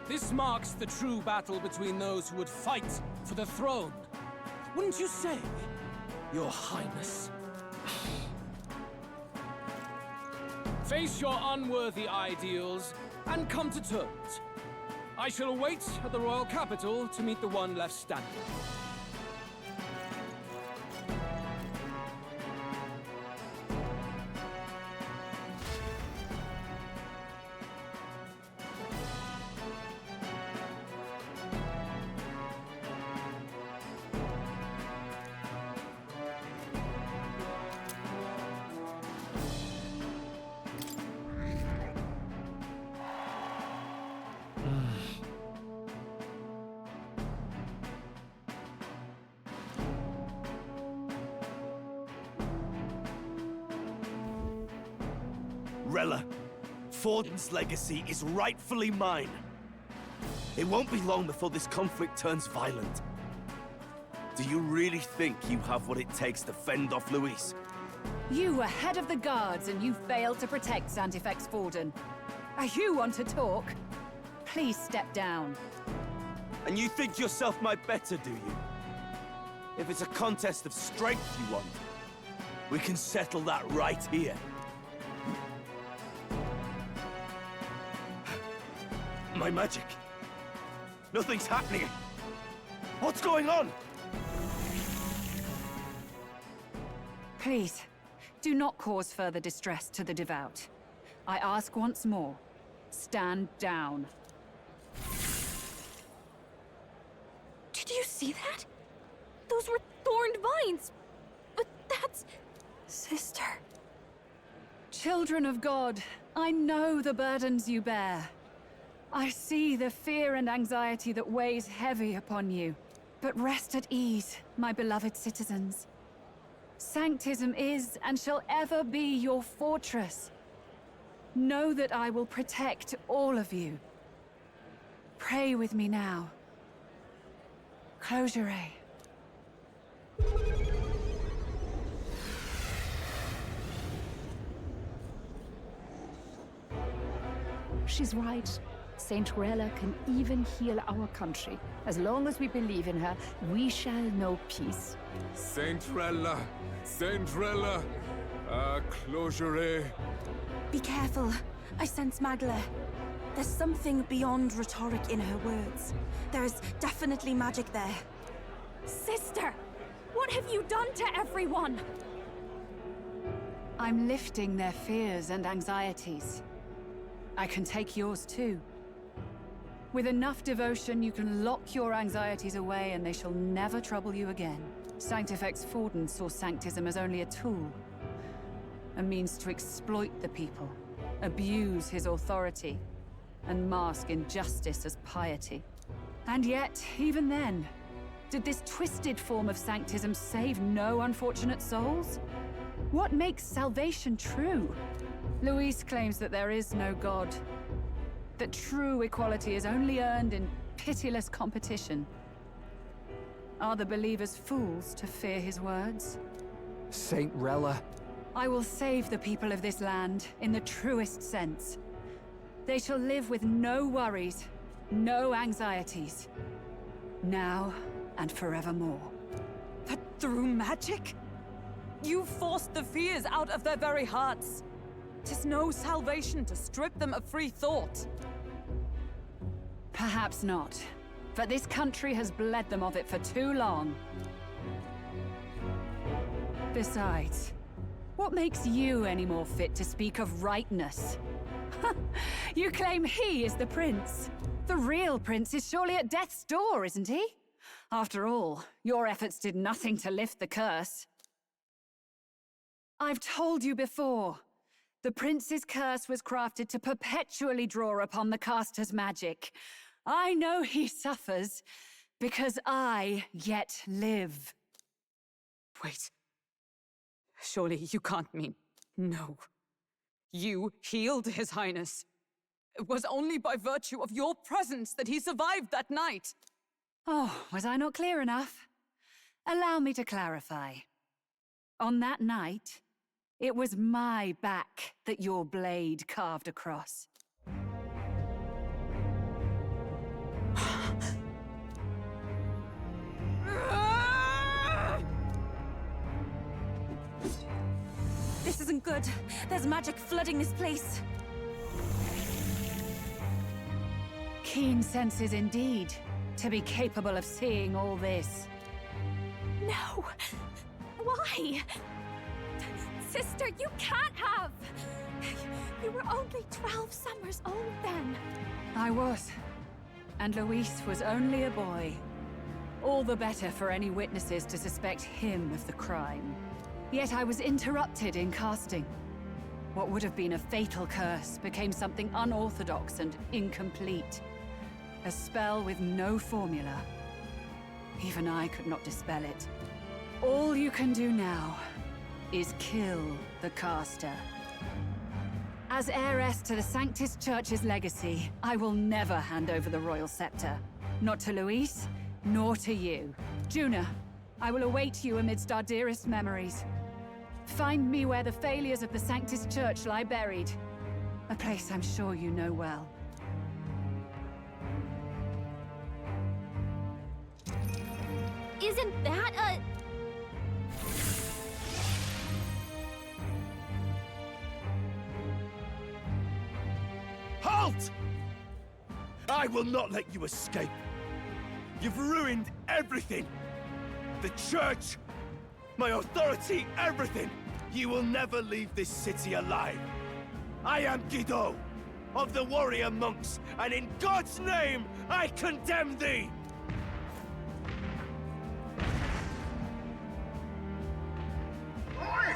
This marks the true battle between those who would fight for the throne. Wouldn't you say, Your Highness? Face your unworthy ideals and come to terms. I shall await at the royal capital to meet the one left standing. Rella, Forden's legacy is rightfully mine. It won't be long before this conflict turns violent. Do you really think you have what it takes to fend off Luis? You were head of the guards and you failed to protect Santifex Forden. You want to talk? Please step down. And you think yourself my better, do you? If it's a contest of strength you want, we can settle that right here. My magic. Nothing's happening. What's going on? Please, do not cause further distress to the devout. I ask once more, stand down. Did you see that? Those were thorned vines. But that's... Sister. Children of God, I know the burdens you bear. I see the fear and anxiety that weighs heavy upon you. But rest at ease, my beloved citizens. Sanctism is and shall ever be your fortress. Know that I will protect all of you. Pray with me now. Closure. She's right. Saint Rella can even heal our country. As long as we believe in her, we shall know peace. Saint Rella! Saint Rella! Closure. Be careful. I sense Magla. There's something beyond rhetoric in her words. There's definitely magic there. Sister! What have you done to everyone? I'm lifting their fears and anxieties. I can take yours too. With enough devotion, you can lock your anxieties away and they shall never trouble you again. Sanctifex Forden saw Sanctism as only a tool. A means to exploit the people, abuse his authority, and mask injustice as piety. And yet, even then, did this twisted form of Sanctism save no unfortunate souls? What makes salvation true? Luis claims that there is no God, that true equality is only earned in pitiless competition. Are the believers fools to fear his words? Saint Rella. I will save the people of this land in the truest sense. They shall live with no worries, no anxieties. Now and forevermore. But through magic? You forced the fears out of their very hearts. 'Tis no salvation to strip them of free thought. Perhaps not. But this country has bled them of it for too long. Besides, what makes you any more fit to speak of rightness? You claim he is the prince. The real prince is surely at death's door, isn't he? After all, your efforts did nothing to lift the curse. I've told you before. The prince's curse was crafted to perpetually draw upon the caster's magic. I know he suffers, because I yet live. Wait. Surely you can't mean... No. You healed His Highness. It was only by virtue of your presence that he survived that night. Oh, was I not clear enough? Allow me to clarify. On that night, it was my back that your blade carved across. This isn't good. There's magic flooding this place. Keen senses indeed, to be capable of seeing all this. No! Why? Sister, you can't have! You were only 12 summers old then. I was. And Luis was only a boy. All the better for any witnesses to suspect him of the crime. Yet I was interrupted in casting. What would have been a fatal curse became something unorthodox and incomplete. A spell with no formula. Even I could not dispel it. All you can do now is kill the caster. As heiress to the Sanctis Church's legacy, I will never hand over the royal scepter. Not to Luis, nor to you. Juna, I will await you amidst our dearest memories. Find me where the failures of the Sanctis Church lie buried. A place I'm sure you know well. Isn't that a... Halt! I will not let you escape. You've ruined everything. The church, my authority, everything. You will never leave this city alive. I am Guido, of the warrior monks, and in God's name, I condemn thee! Oi!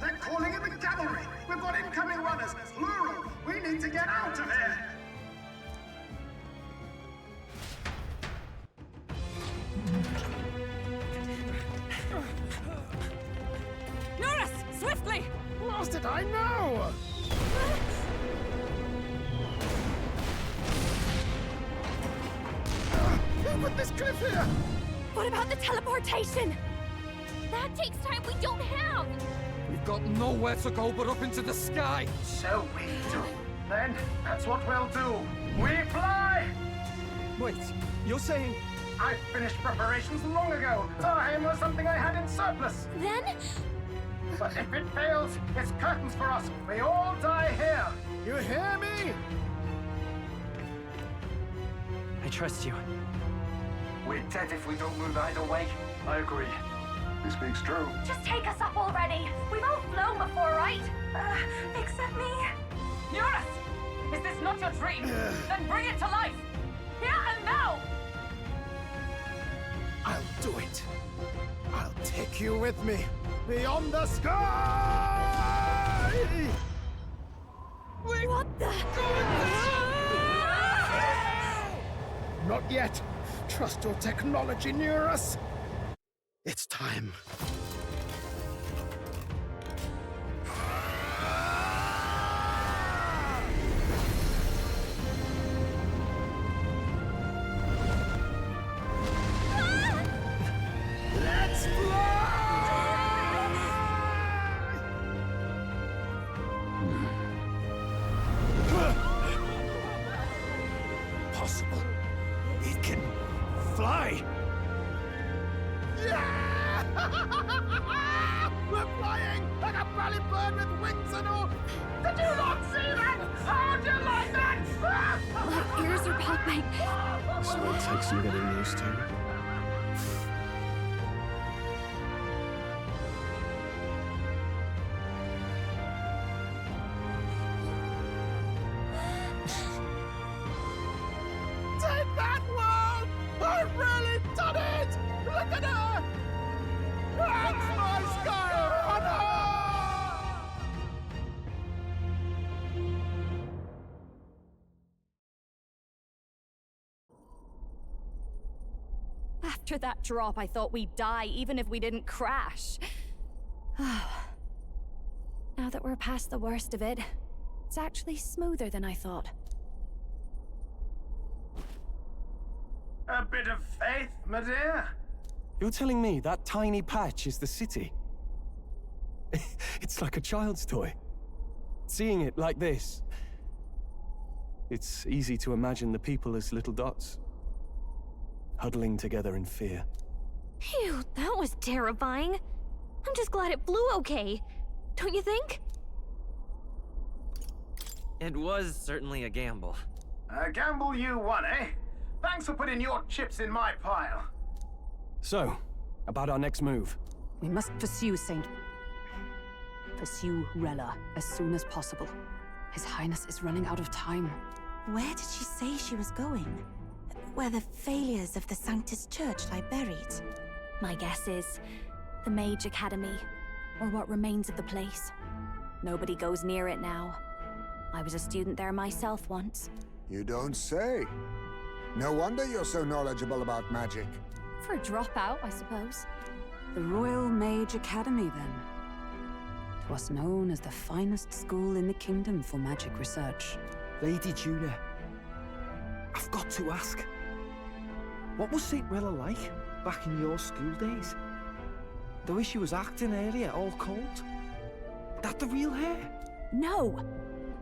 They're calling in the cavalry! We've got incoming runners, plural! We need to get out of here! Norris, swiftly! Lost did I know? with this cliff here! What about the teleportation? That takes time we don't have! We've got nowhere to go but up into the sky! So we do. Then, that's what we'll do. We fly! Wait, you're saying... I finished preparations long ago. Time was something I had in surplus. Then? But if it fails, it's curtains for us. We all die here. You hear me? I trust you. We're dead if we don't move either way. I agree. He speaks true. Just take us up already! We've all flown before, right? Except me. Eurus! Is this not your dream? Then bring it to life! Here and now! I'll do it. I'll take you with me. Beyond the sky! What the? Not yet. Trust your technology, Eurus. It's time. Let's Possible. It can fly. Yeah! We're flying like a bally bird with wings and all. Did you not see that? How do you like that? My ears are popping. So it takes some getting used to. Take that, world! I've really done it! Look at her! That's my sky runner! After that drop, I thought we'd die, even if we didn't crash. Now that we're past the worst of it, it's actually smoother than I thought. A bit of faith, my dear. You're telling me that tiny patch is the city? It's like a child's toy. Seeing it like this, it's easy to imagine the people as little dots, huddling together in fear. Phew, that was terrifying. I'm just glad it flew okay. Don't you think? It was certainly a gamble. A gamble you won, eh? Thanks for putting your chips in my pile. So, about our next move. We must pursue Rella as soon as possible. His Highness is running out of time. Where did she say she was going? Where the failures of the Sanctus Church lie buried? My guess is the Mage Academy, or what remains of the place. Nobody goes near it now. I was a student there myself once. You don't say. No wonder you're so knowledgeable about magic. For a dropout, I suppose. The Royal Mage Academy, then. 'Twas known as the finest school in the kingdom for magic research. Lady Juna, I've got to ask. What was St. Rella like back in your school days? The way she was acting earlier, all cold? That the real hair? No!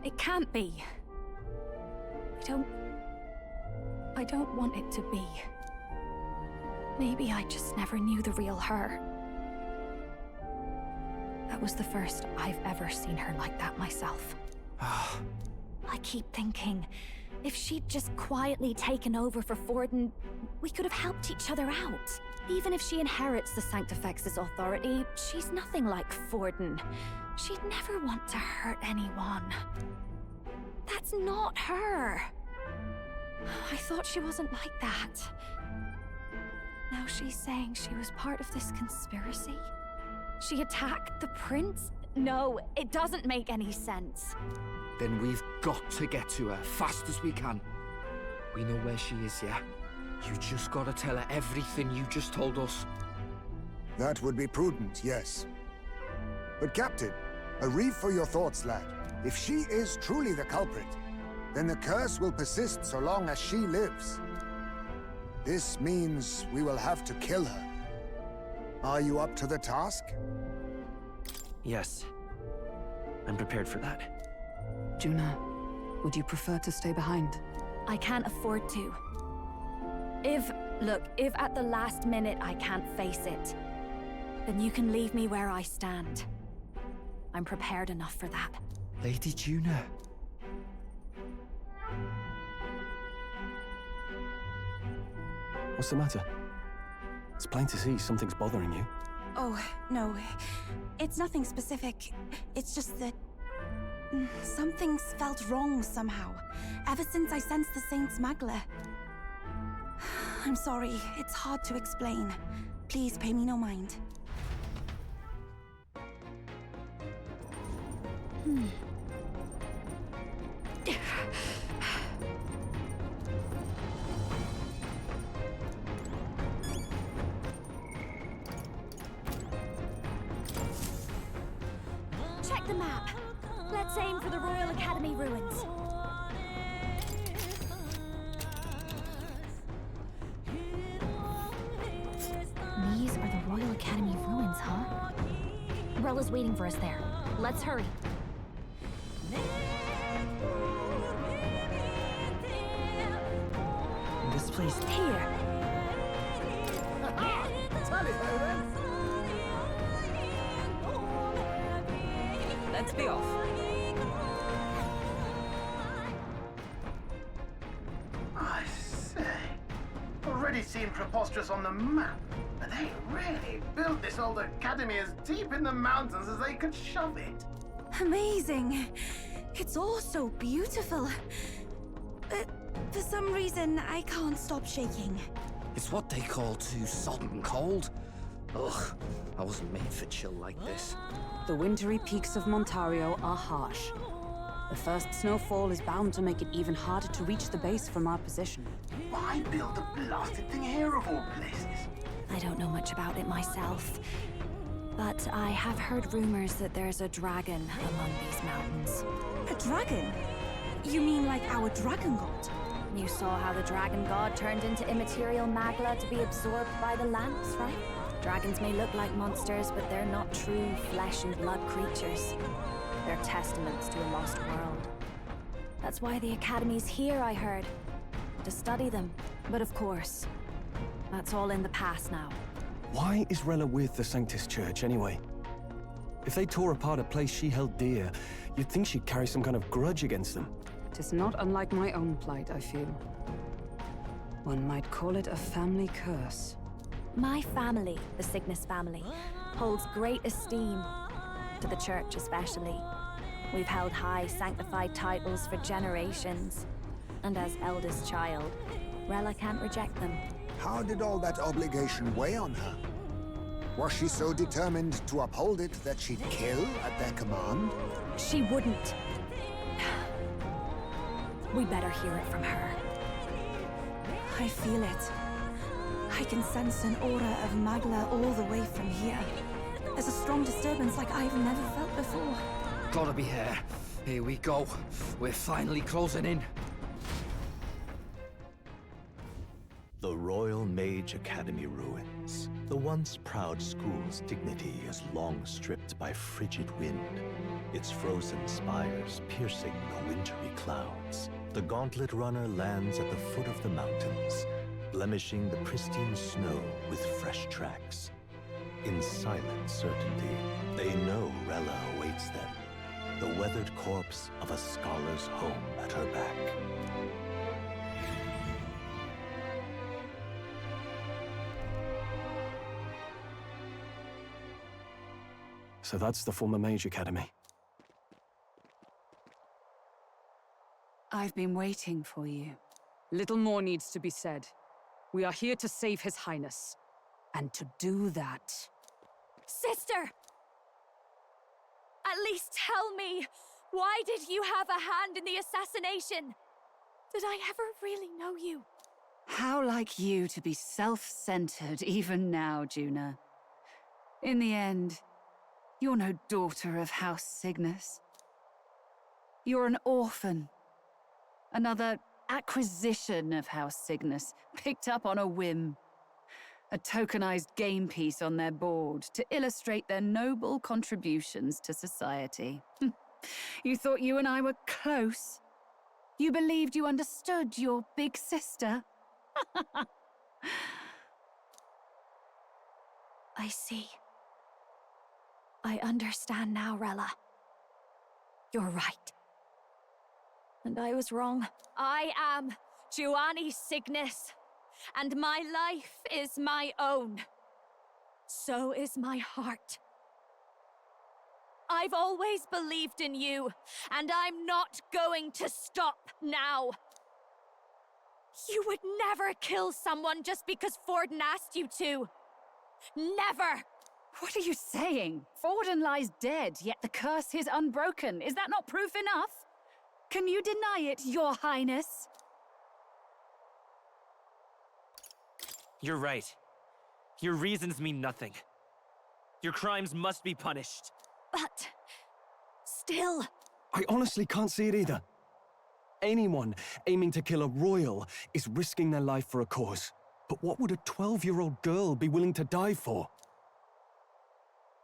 It can't be. I don't want it to be. Maybe I just never knew the real her. That was the first I've ever seen her like that myself. I keep thinking, if she'd just quietly taken over for Forden, we could have helped each other out. Even if she inherits the Sanctifex's authority, she's nothing like Forden. She'd never want to hurt anyone. That's not her. I thought she wasn't like that. Now she's saying she was part of this conspiracy? She attacked the prince? No, it doesn't make any sense. Then we've got to get to her fast as we can. We know where she is, yeah? You just gotta tell her everything you just told us. That would be prudent, yes. But Captain, a reef for your thoughts, lad. If she is truly the culprit, then the curse will persist so long as she lives. This means we will have to kill her. Are you up to the task? Yes. I'm prepared for that. Juna, would you prefer to stay behind? I can't afford to. If at the last minute I can't face it, then you can leave me where I stand. I'm prepared enough for that. Lady Juna. What's the matter? It's plain to see something's bothering you. Oh, no. It's nothing specific. It's just that... something's felt wrong somehow. Ever since I sensed the Saint's Magla. I'm sorry, it's hard to explain. Please pay me no mind. Check the map. Let's aim for the Royal Academy ruins. These are the Royal Academy ruins, huh? Rella's waiting for us there. Let's hurry. This place... Here. Let's be off. I say, already seen preposterous on the map, but they really built this old academy as deep in the mountains as they could shove it. Amazing. It's all so beautiful. But for some reason, I can't stop shaking. It's what they call too sodden cold. Ugh, I wasn't made for chill like this. The wintry peaks of Montario are harsh. The first snowfall is bound to make it even harder to reach the base from our position. Why build the blasted thing here of all places? I don't know much about it myself, but I have heard rumors that there's a dragon among these mountains. A dragon? You mean like our dragon god? You saw how the dragon god turned into immaterial magla to be absorbed by the lamps, right? Dragons may look like monsters, but they're not true flesh and blood creatures. They're testaments to a lost world. That's why the Academy's here, I heard. To study them. But of course, that's all in the past now. Why is Rella with the Sanctus Church, anyway? If they tore apart a place she held dear, you'd think she'd carry some kind of grudge against them. Tis not unlike my own plight, I feel. One might call it a family curse. My family, the Cygnus family, holds great esteem, to the Church especially. We've held high sanctified titles for generations, and as eldest child, Rella can't reject them. How did all that obligation weigh on her? Was she so determined to uphold it that she'd kill at their command? She wouldn't. We better hear it from her. I feel it. I can sense an aura of Magla all the way from here. There's a strong disturbance like I've never felt before. Gotta be here. Here we go. We're finally closing in. The Royal Mage Academy ruins. The once proud school's dignity is long stripped by frigid wind, its frozen spires piercing the wintry clouds. The Gauntlet Runner lands at the foot of the mountains, blemishing the pristine snow with fresh tracks. In silent certainty, they know Rella awaits them, the weathered corpse of a scholar's home at her back. So that's the former Mage Academy. I've been waiting for you. Little more needs to be said. We are here to save His Highness. And to do that... Sister! At least tell me, why did you have a hand in the assassination? Did I ever really know you? How like you to be self-centered even now, Juna. In the end, you're no daughter of House Cygnus. You're an orphan. Another acquisition of House Cygnus, picked up on a whim. A tokenized game piece on their board to illustrate their noble contributions to society. You thought you and I were close? You believed you understood your big sister? I see. I understand now, Rella. You're right. And I was wrong. I am Giovanni Cygnus, and my life is my own. So is my heart. I've always believed in you, and I'm not going to stop now. You would never kill someone just because Forden asked you to. Never! What are you saying? Forden lies dead, yet the curse is unbroken. Is that not proof enough? Can you deny it, Your Highness? You're right. Your reasons mean nothing. Your crimes must be punished. But... still... I honestly can't see it either. Anyone aiming to kill a royal is risking their life for a cause. But what would a 12-year-old girl be willing to die for?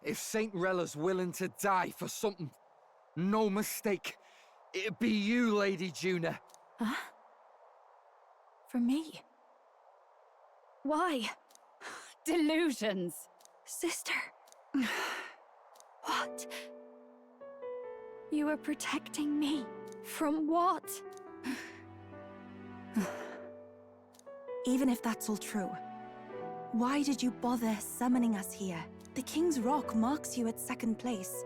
If Saint Rella's willing to die for something, no mistake, it'd be you, Lady Juna. Huh? For me? Why? Delusions. Sister. What? You were protecting me. From what? Even if that's all true, why did you bother summoning us here? The King's Rock marks you at second place.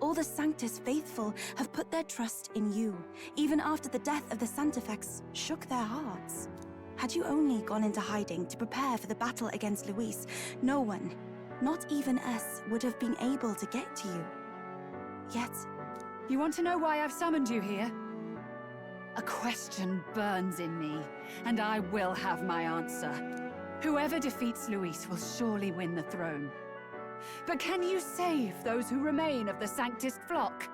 All the Sanctus faithful have put their trust in you, even after the death of the Santafex shook their hearts. Had you only gone into hiding to prepare for the battle against Luis, no one, not even us, would have been able to get to you. Yet... You want to know why I've summoned you here? A question burns in me, and I will have my answer. Whoever defeats Luis will surely win the throne. But can you save those who remain of the Sanctist flock?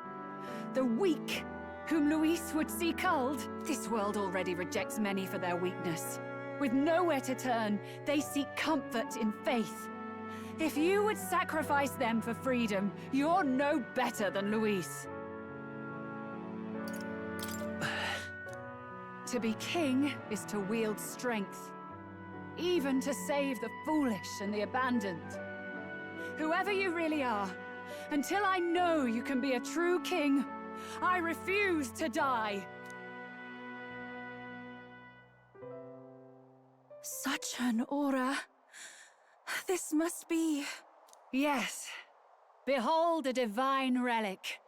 The weak, whom Luis would see culled? This world already rejects many for their weakness. With nowhere to turn, they seek comfort in faith. If you would sacrifice them for freedom, you're no better than Luis. To be king is to wield strength, even to save the foolish and the abandoned. Whoever you really are, until I know you can be a true king, I refuse to die. Such an aura. This must be... Yes. Behold a divine relic,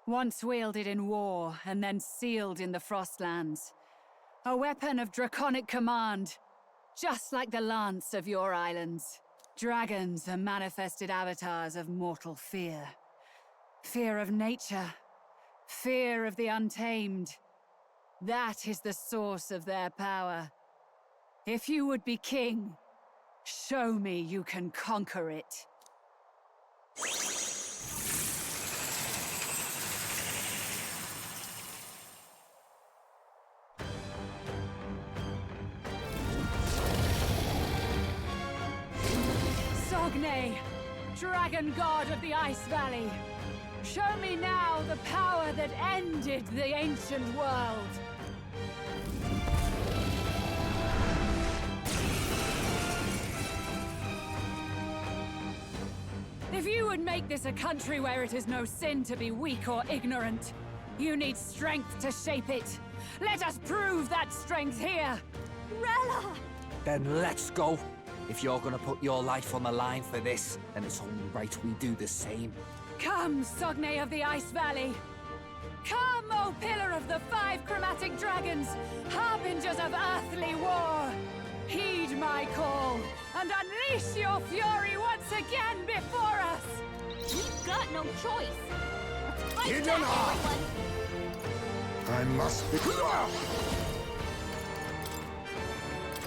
once wielded in war and then sealed in the Frostlands. A weapon of draconic command, just like the lance of your islands. Dragons are manifested avatars of mortal fear. Fear of nature. Fear of the untamed. That is the source of their power. If you would be king, show me you can conquer it. Sogne, dragon god of the Ice Valley, show me now the power that ended the ancient world. If you would make this a country where it is no sin to be weak or ignorant, you need strength to shape it. Let us prove that strength here. Rella! Then let's go. If you're gonna put your life on the line for this, then it's only right we do the same. Come, Sogne of the Ice Valley. Come, O Pillar of the 5 Chromatic Dragons, harbingers of earthly war. Heed my call, and unleash your fury once again before us! We've got no choice! Let's fight Hidden back, Eye! everyone! I must be...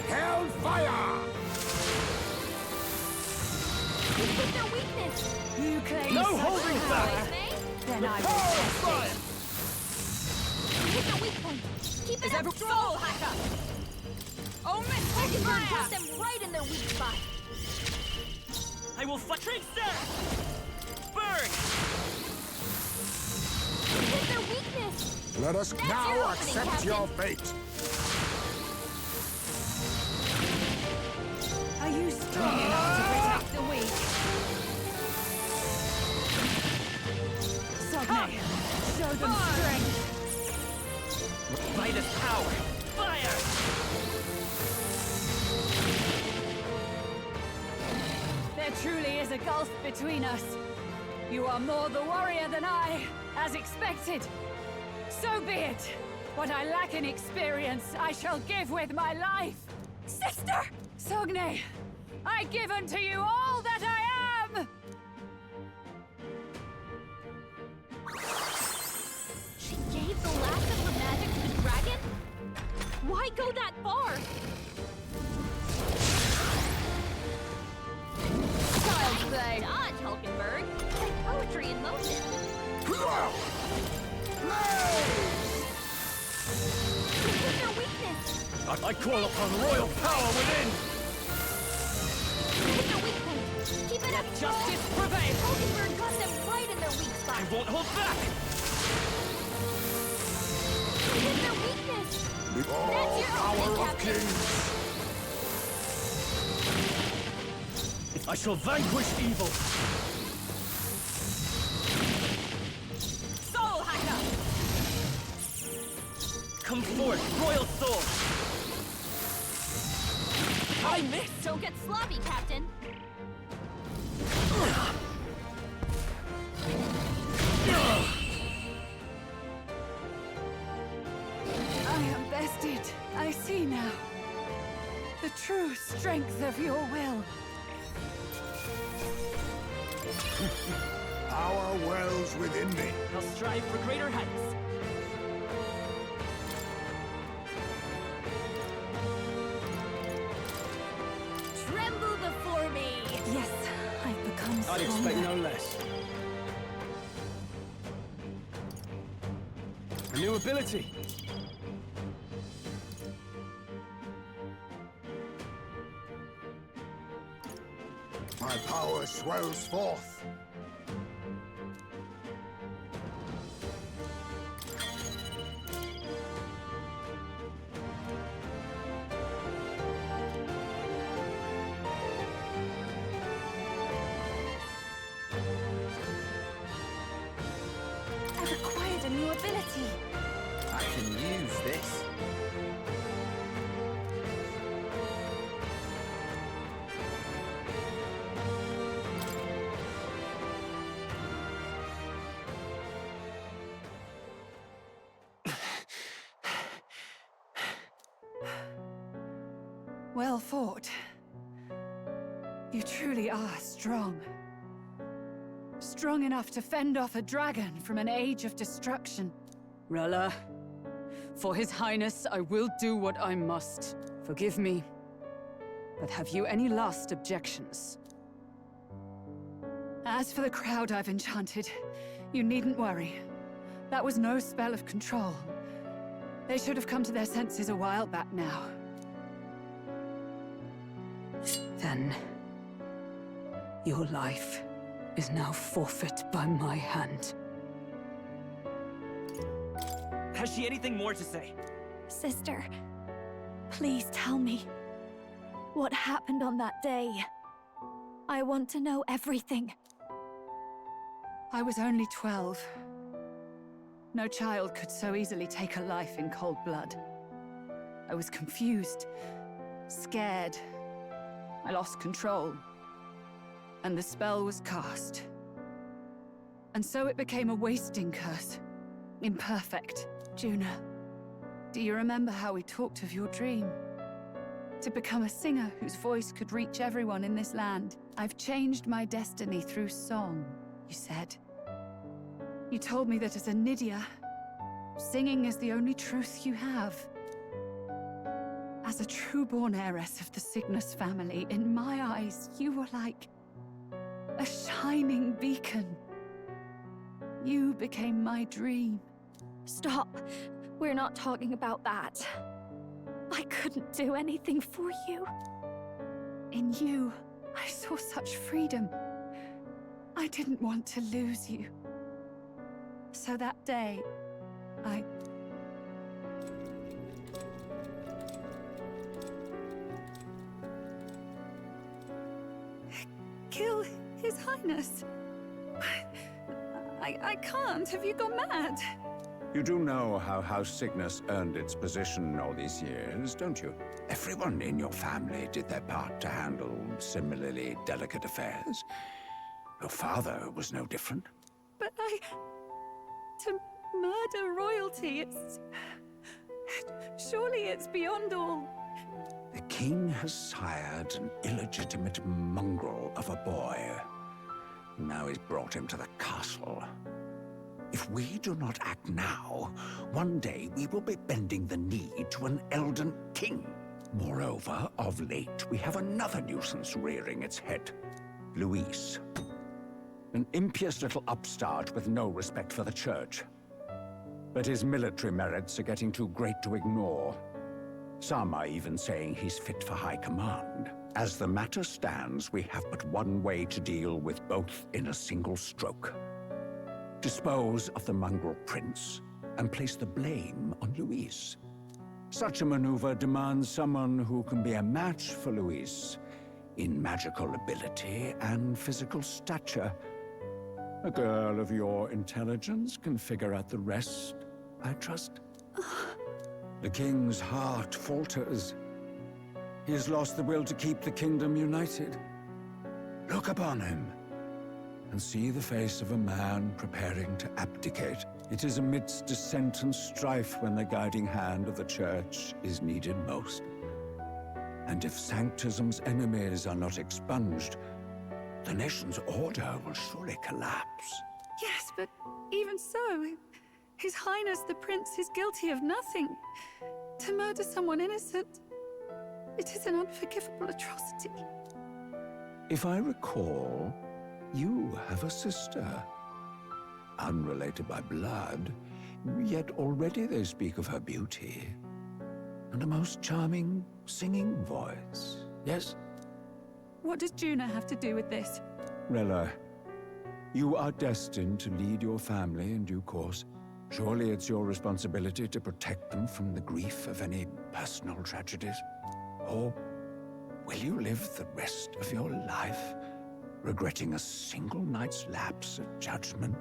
Hellfire! This was their weakness! You claim No such holding power, back! then I will test it. We hit the weak point! point. Keep it Is up strong! Soul Hacker! Oh, Mystic Fire! Fire! Got them right in their weak spot. I will fight. Trickster! Burn! Hit their weakness! Let us That's your now opening, accept Captain. your fate. Are you strong enough to protect the weak? Sogne, show them strength. By this power! Fire! There truly is a gulf between us. You are more the warrior than I, as expected. So be it. What I lack in experience, I shall give with my life. Sister! Sogne, I give unto you all that I am! She gave the last of her magic to the dragon? Why go that far? Child's play. Dodge, Hulkenberg. Like poetry in motion. Hit their weakness. I call upon royal power within! Hit their weak point. Keep it up. Justice prevail! Hulkenberg got them right in their weak spot. I won't hold back! Hit their weakness. That's your power opening, of Captain. kings! I shall vanquish evil! Soul Hacker! Come forth, Royal Soul! I missed! Don't get sloppy, Captain. I am bested. I see now. The true strength of your will. Power wells within me. I'll strive for greater heights. Tremble before me. Yes, I've become I'd stronger. expect no less. A new ability. My power swells forth. I've acquired a new ability. I can use this. Well fought. You truly are strong. Strong enough to fend off a dragon from an age of destruction. Rella, for His Highness, I will do what I must. Forgive me. But have you any last objections? As for the crowd I've enchanted, you needn't worry. That was no spell of control. They should have come to their senses a while back now. Then, your life is now forfeit by my hand. Has she anything more to say? Sister, please tell me. What happened on that day? I want to know everything. I was only 12. No child could so easily take a life in cold blood. I was confused, scared. I lost control. And the spell was cast. And so it became a wasting curse. Imperfect. Juna, do you remember how we talked of your dream? To become a singer whose voice could reach everyone in this land. I've changed my destiny through song, you said. You told me that as a Nydia, singing is the only truth you have. As a true-born heiress of the Cygnus family, in my eyes, you were like a shining beacon. You became my dream. Stop. We're not talking about that. I couldn't do anything for you. In you, I saw such freedom. I didn't want to lose you. So that day, I... kill His Highness. I can't. Have you gone mad? You do know how House Cygnus earned its position all these years, don't you? Everyone in your family did their part to handle similarly delicate affairs. Your father was no different. But to murder royalty, it's... surely it's beyond all... The king has sired an illegitimate mongrel of a boy. Now he's brought him to the castle. If we do not act now, one day we will be bending the knee to an Elden king. Moreover, of late, we have another nuisance rearing its head. Luis. An impious little upstart with no respect for the church. But his military merits are getting too great to ignore. Some are even saying he's fit for high command. As the matter stands, we have but one way to deal with both in a single stroke. Dispose of the mongrel prince and place the blame on Luis. Such a maneuver demands someone who can be a match for Luis in magical ability and physical stature. A girl of your intelligence can figure out the rest, I trust. The king's heart falters. He has lost the will to keep the kingdom united. Look upon him and see the face of a man preparing to abdicate. It is amidst dissent and strife when the guiding hand of the church is needed most. And if Sanctism's enemies are not expunged, the nation's order will surely collapse. Yes, but even so, His Highness the Prince is guilty of nothing. To murder someone innocent, it is an unforgivable atrocity. If I recall, you have a sister. Unrelated by blood, yet already they speak of her beauty. And a most charming singing voice, yes? What does Juna have to do with this? Rella, you are destined to lead your family in due course. Surely it's your responsibility to protect them from the grief of any personal tragedies. Or will you live the rest of your life regretting a single night's lapse of judgment?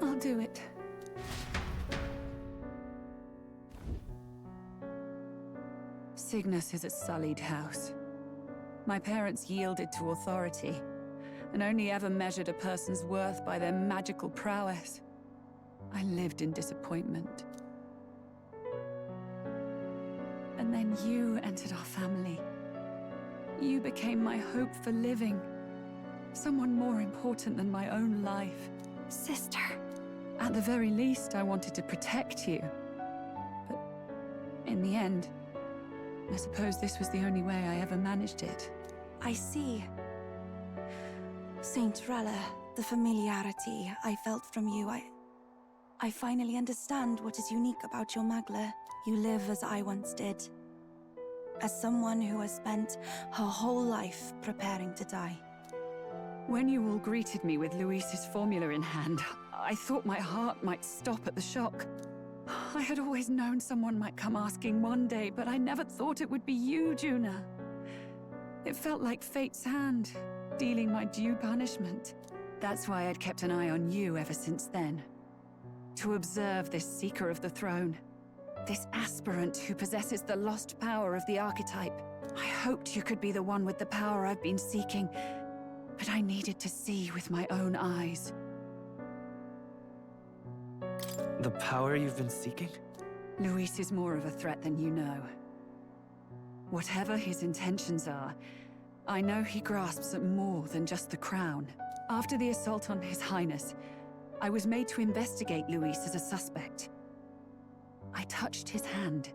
I'll do it. Cygnus is a sullied house. My parents yielded to authority, and only ever measured a person's worth by their magical prowess. I lived in disappointment. And then you entered our family. You became my hope for living. Someone more important than my own life. Sister. At the very least, I wanted to protect you. But in the end, I suppose this was the only way I ever managed it. I see. Saint Rella, the familiarity I felt from you, I finally understand what is unique about your Magla. You live as I once did. As someone who has spent her whole life preparing to die. When you all greeted me with Luis's formula in hand, I thought my heart might stop at the shock. I had always known someone might come asking one day, but I never thought it would be you, Juna. It felt like fate's hand, dealing my due punishment. That's why I'd kept an eye on you ever since then. To observe this seeker of the throne. This aspirant who possesses the lost power of the archetype. I hoped you could be the one with the power I've been seeking, but I needed to see with my own eyes. The power you've been seeking? Luis is more of a threat than you know. Whatever his intentions are, I know he grasps at more than just the crown. After the assault on His Highness, I was made to investigate Luis as a suspect. I touched his hand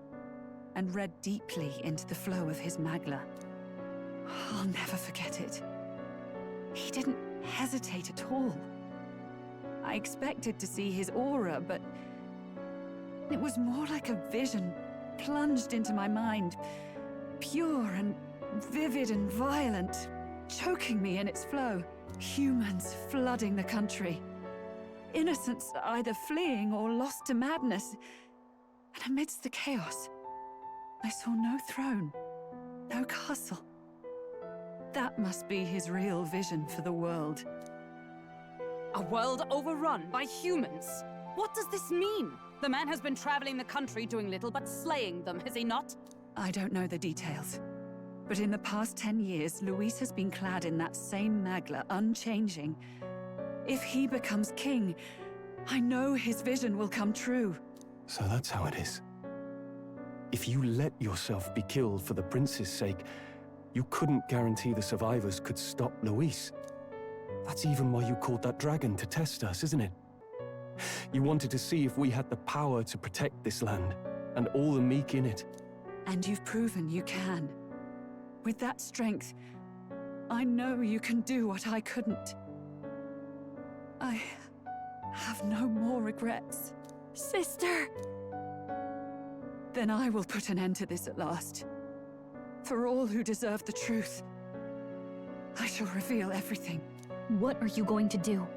and read deeply into the flow of his Magla. I'll never forget it. He didn't hesitate at all. I expected to see his aura, but it was more like a vision plunged into my mind. Pure and vivid and violent, choking me in its flow. Humans flooding the country. Innocents either fleeing or lost to madness. And amidst the chaos, I saw no throne, no castle. That must be his real vision for the world. A world overrun by humans? What does this mean? The man has been traveling the country doing little but slaying them, has he not? I don't know the details. But in the past 10 years, Luis has been clad in that same magla, unchanging. If he becomes king, I know his vision will come true. So that's how it is. If you let yourself be killed for the prince's sake, you couldn't guarantee the survivors could stop Luis. That's even why you called that dragon to test us, isn't it? You wanted to see if we had the power to protect this land, and all the meek in it. And you've proven you can. With that strength, I know you can do what I couldn't. I have no more regrets. Sister! Then I will put an end to this at last. For all who deserve the truth, I shall reveal everything. What are you going to do?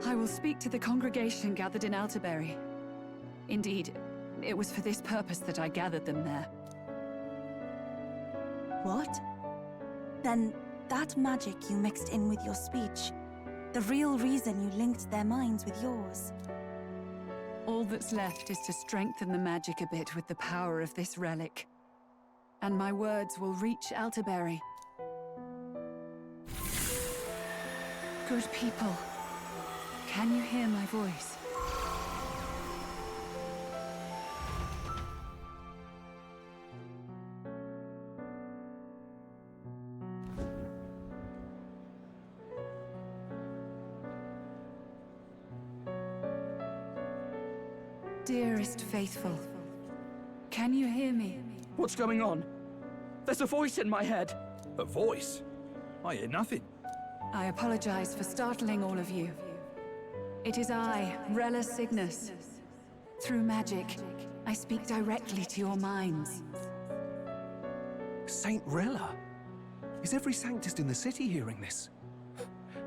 I will speak to the congregation gathered in Alterberry. Indeed, it was for this purpose that I gathered them there. What? Then that magic you mixed in with your speech, the real reason you linked their minds with yours. All that's left is to strengthen the magic a bit with the power of this relic. And my words will reach Alterberry. Good people, can you hear my voice? Dearest faithful, can you hear me? What's going on? There's a voice in my head. A voice? I hear nothing. I apologize for startling all of you. It is I, Rella Cygnus. Through magic, I speak directly to your minds. Saint Rella? Is every Sanctist in the city hearing this?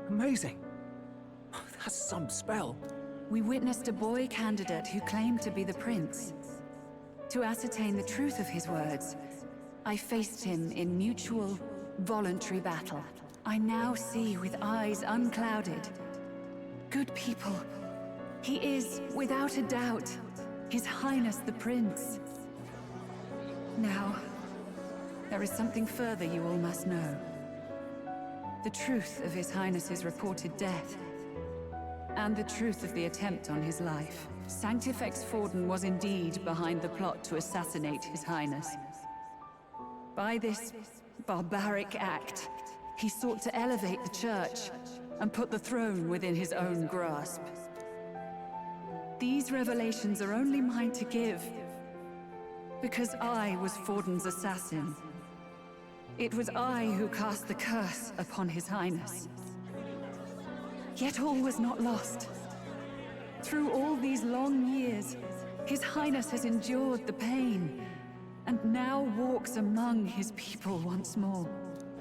Amazing. That's some spell. We witnessed a boy candidate who claimed to be the prince. To ascertain the truth of his words, I faced him in mutual, voluntary battle. I now see with eyes unclouded. Good people, he is, without a doubt, His Highness the Prince. Now, there is something further you all must know. The truth of His Highness's reported death, and the truth of the attempt on his life. Sanctifex Forden was indeed behind the plot to assassinate His Highness. By this barbaric act, he sought to elevate the Church and put the throne within his own grasp. These revelations are only mine to give, because I was Forden's assassin. It was I who cast the curse upon His Highness. Yet all was not lost. Through all these long years, His Highness has endured the pain, and now walks among his people once more.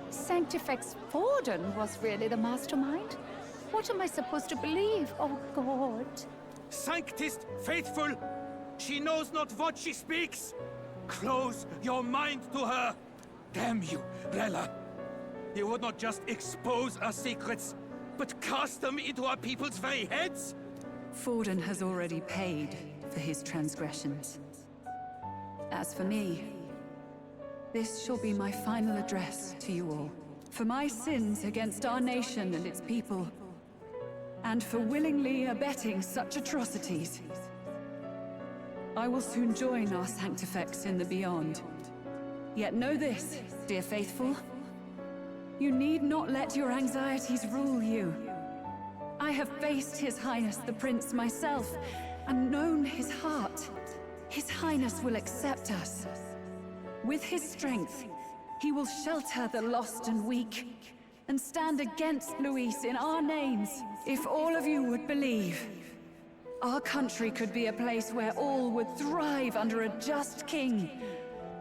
Sanctifex Forden was really the mastermind? What am I supposed to believe? Oh, God. Sanctist faithful! She knows not what she speaks! Close your mind to her! Damn you, Rella! You would not just expose our secrets, but cast them into our people's very heads? Forden has already paid for his transgressions. As for me, this shall be my final address to you all. For my sins against our nation and its people, and for willingly abetting such atrocities. I will soon join our Sanctifex in the Beyond. Yet know this, dear faithful. You need not let your anxieties rule you. I have faced His Highness the Prince myself, and known his heart. His Highness will accept us. With his strength, he will shelter the lost and weak, and stand against Luis in our names. If all of you would believe, our country could be a place where all would thrive under a just king.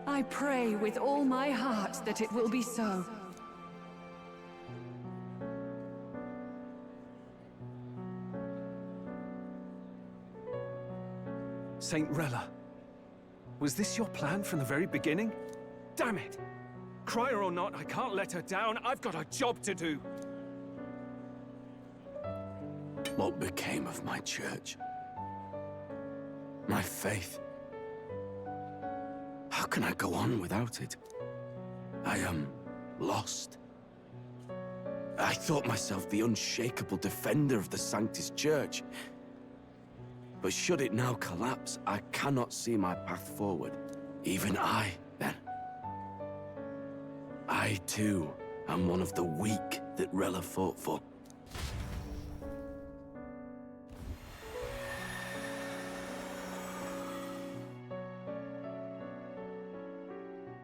I pray with all my heart that it will be so. Saint Rella, was this your plan from the very beginning? Damn it! Crier or not, I can't let her down. I've got a job to do. What became of my church? My faith? How can I go on without it? I am lost. I thought myself the unshakable defender of the Sanctus Church. But should it now collapse, I cannot see my path forward. Even I, then. I, too, am one of the weak that Rella fought for.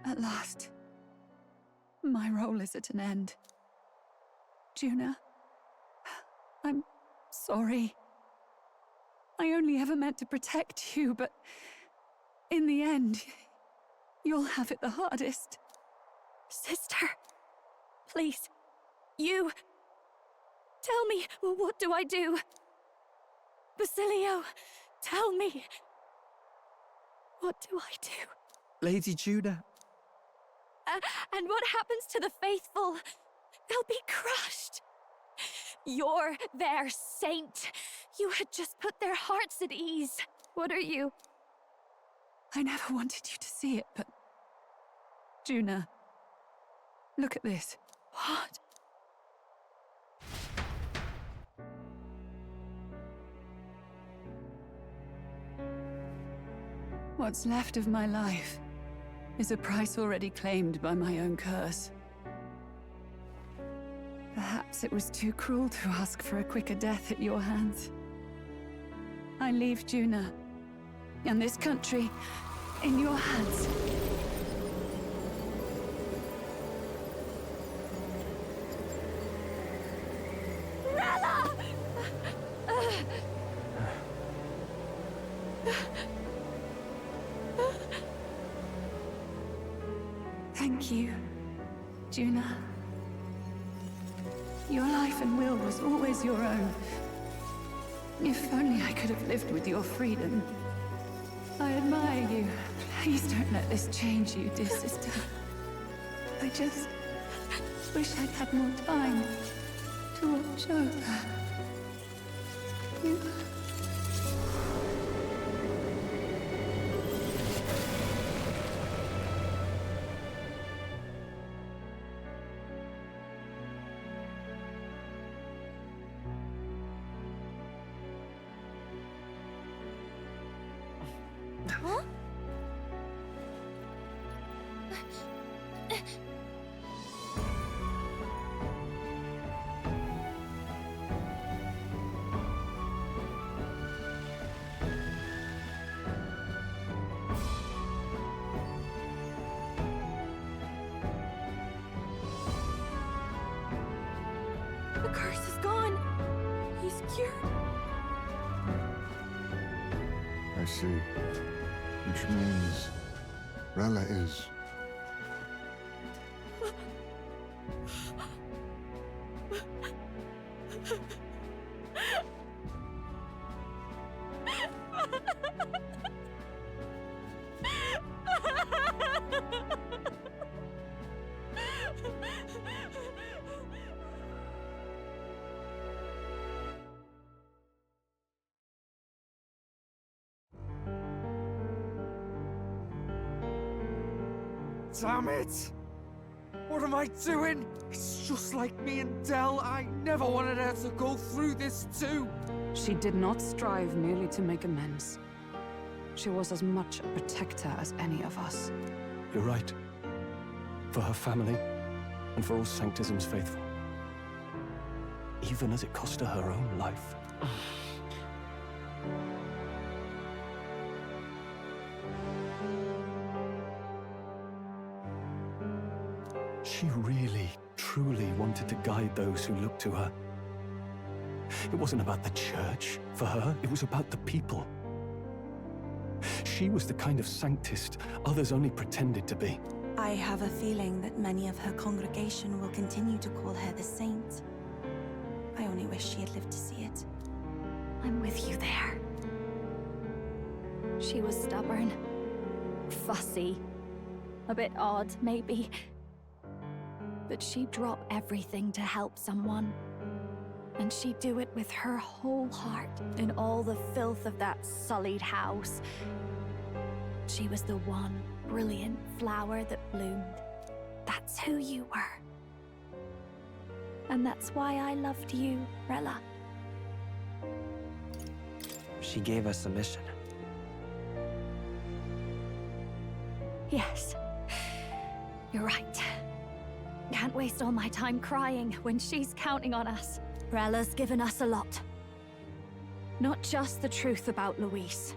At last, my role is at an end. Juna, I'm sorry. I only ever meant to protect you, but in the end, you'll have it the hardest. Sister, please, you... Tell me, what do I do? Basilio, tell me. What do I do? Lady Juna. And what happens to the faithful? They'll be crushed. You're their saint. You had just put their hearts at ease. What are you? I never wanted you to see it, but... Juna, look at this. What? What's left of my life is a price already claimed by my own curse. Perhaps it was too cruel to ask for a quicker death at your hands. I leave Juna and this country in your hands. Rella! Thank you, Juna. Your life and will was always your own. If only I could have lived with your freedom. I admire you. Please don't let this change you, dear sister. I just wish I'd had more time to watch over you. Huh? The curse is gone. He's cured. I see. Which means Rella is... Damn it! What am I doing? It's just like me and Del. I never wanted her to go through this too. She did not strive merely to make amends. She was as much a protector as any of us. You're right. For her family, and for all Sanctism's faithful. Even as it cost her her own life. She really, truly wanted to guide those who looked to her. It wasn't about the church, for her. It was about the people. She was the kind of sanctist others only pretended to be. I have a feeling that many of her congregation will continue to call her the saint. I only wish she had lived to see it. I'm with you there. She was stubborn, fussy, a bit odd, maybe. But she'd drop everything to help someone. And she'd do it with her whole heart in all the filth of that sullied house. She was the one brilliant flower that bloomed. That's who you were. And that's why I loved you, Rella. She gave us a mission. Yes. You're right. Can't waste all my time crying when she's counting on us. Rella's given us a lot. Not just the truth about Luis.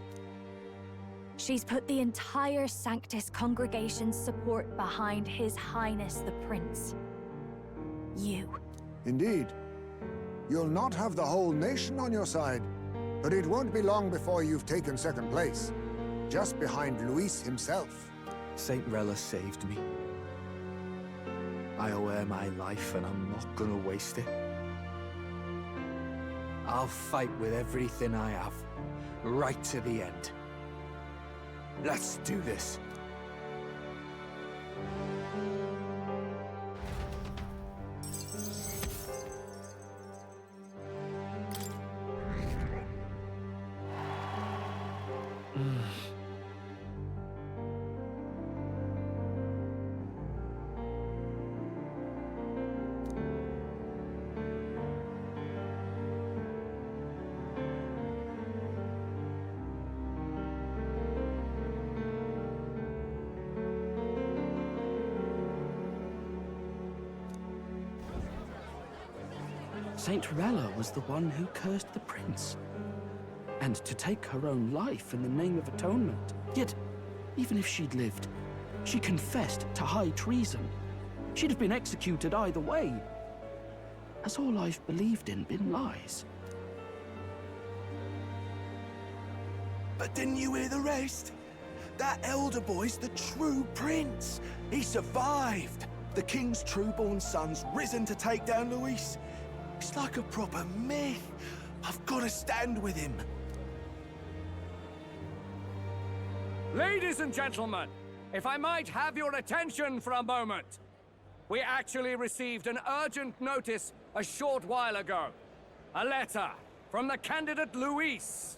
She's put the entire Sanctus congregation's support behind His Highness the Prince. You. Indeed. You'll not have the whole nation on your side, but it won't be long before you've taken second place, just behind Luis himself. Saint Rella saved me. I owe her my life, and I'm not gonna waste it. I'll fight with everything I have, right to the end. Let's do this. Saint Rella was the one who cursed the prince. And to take her own life in the name of atonement. Yet, even if she'd lived, she confessed to high treason. She'd have been executed either way. Has all I've believed in been lies? But didn't you hear the rest? That elder boy's the true prince. He survived. The king's true-born son's risen to take down Luis. It's like a proper myth. I've got to stand with him. Ladies and gentlemen, if I might have your attention for a moment. We actually received an urgent notice a short while ago. A letter from the candidate Luis.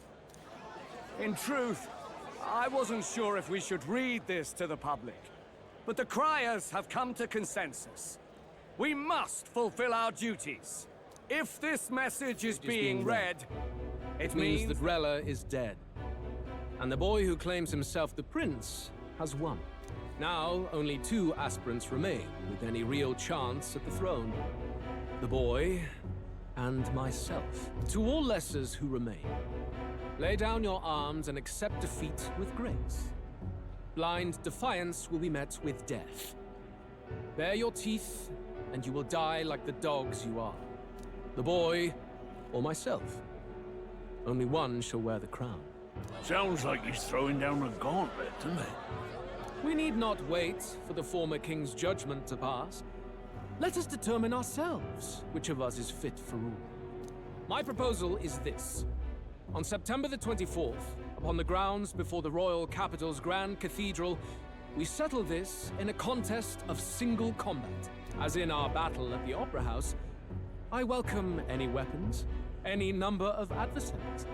In truth, I wasn't sure if we should read this to the public, but the criers have come to consensus. We must fulfill our duties. If this message is being read, it means that Rella is dead. And the boy who claims himself the prince has won. Now, only 2 aspirants remain with any real chance at the throne. The boy and myself. To all lessers who remain, lay down your arms and accept defeat with grace. Blind defiance will be met with death. Bare your teeth, and you will die like the dogs you are. The boy, or myself. Only one shall wear the crown. Sounds like he's throwing down a gauntlet, doesn't it? We need not wait for the former king's judgment to pass. Let us determine ourselves which of us is fit for rule. My proposal is this. On September the 24th, upon the grounds before the royal capital's grand cathedral, we settle this in a contest of single combat. As in our battle at the Opera House, I welcome any weapons, any number of adversaries.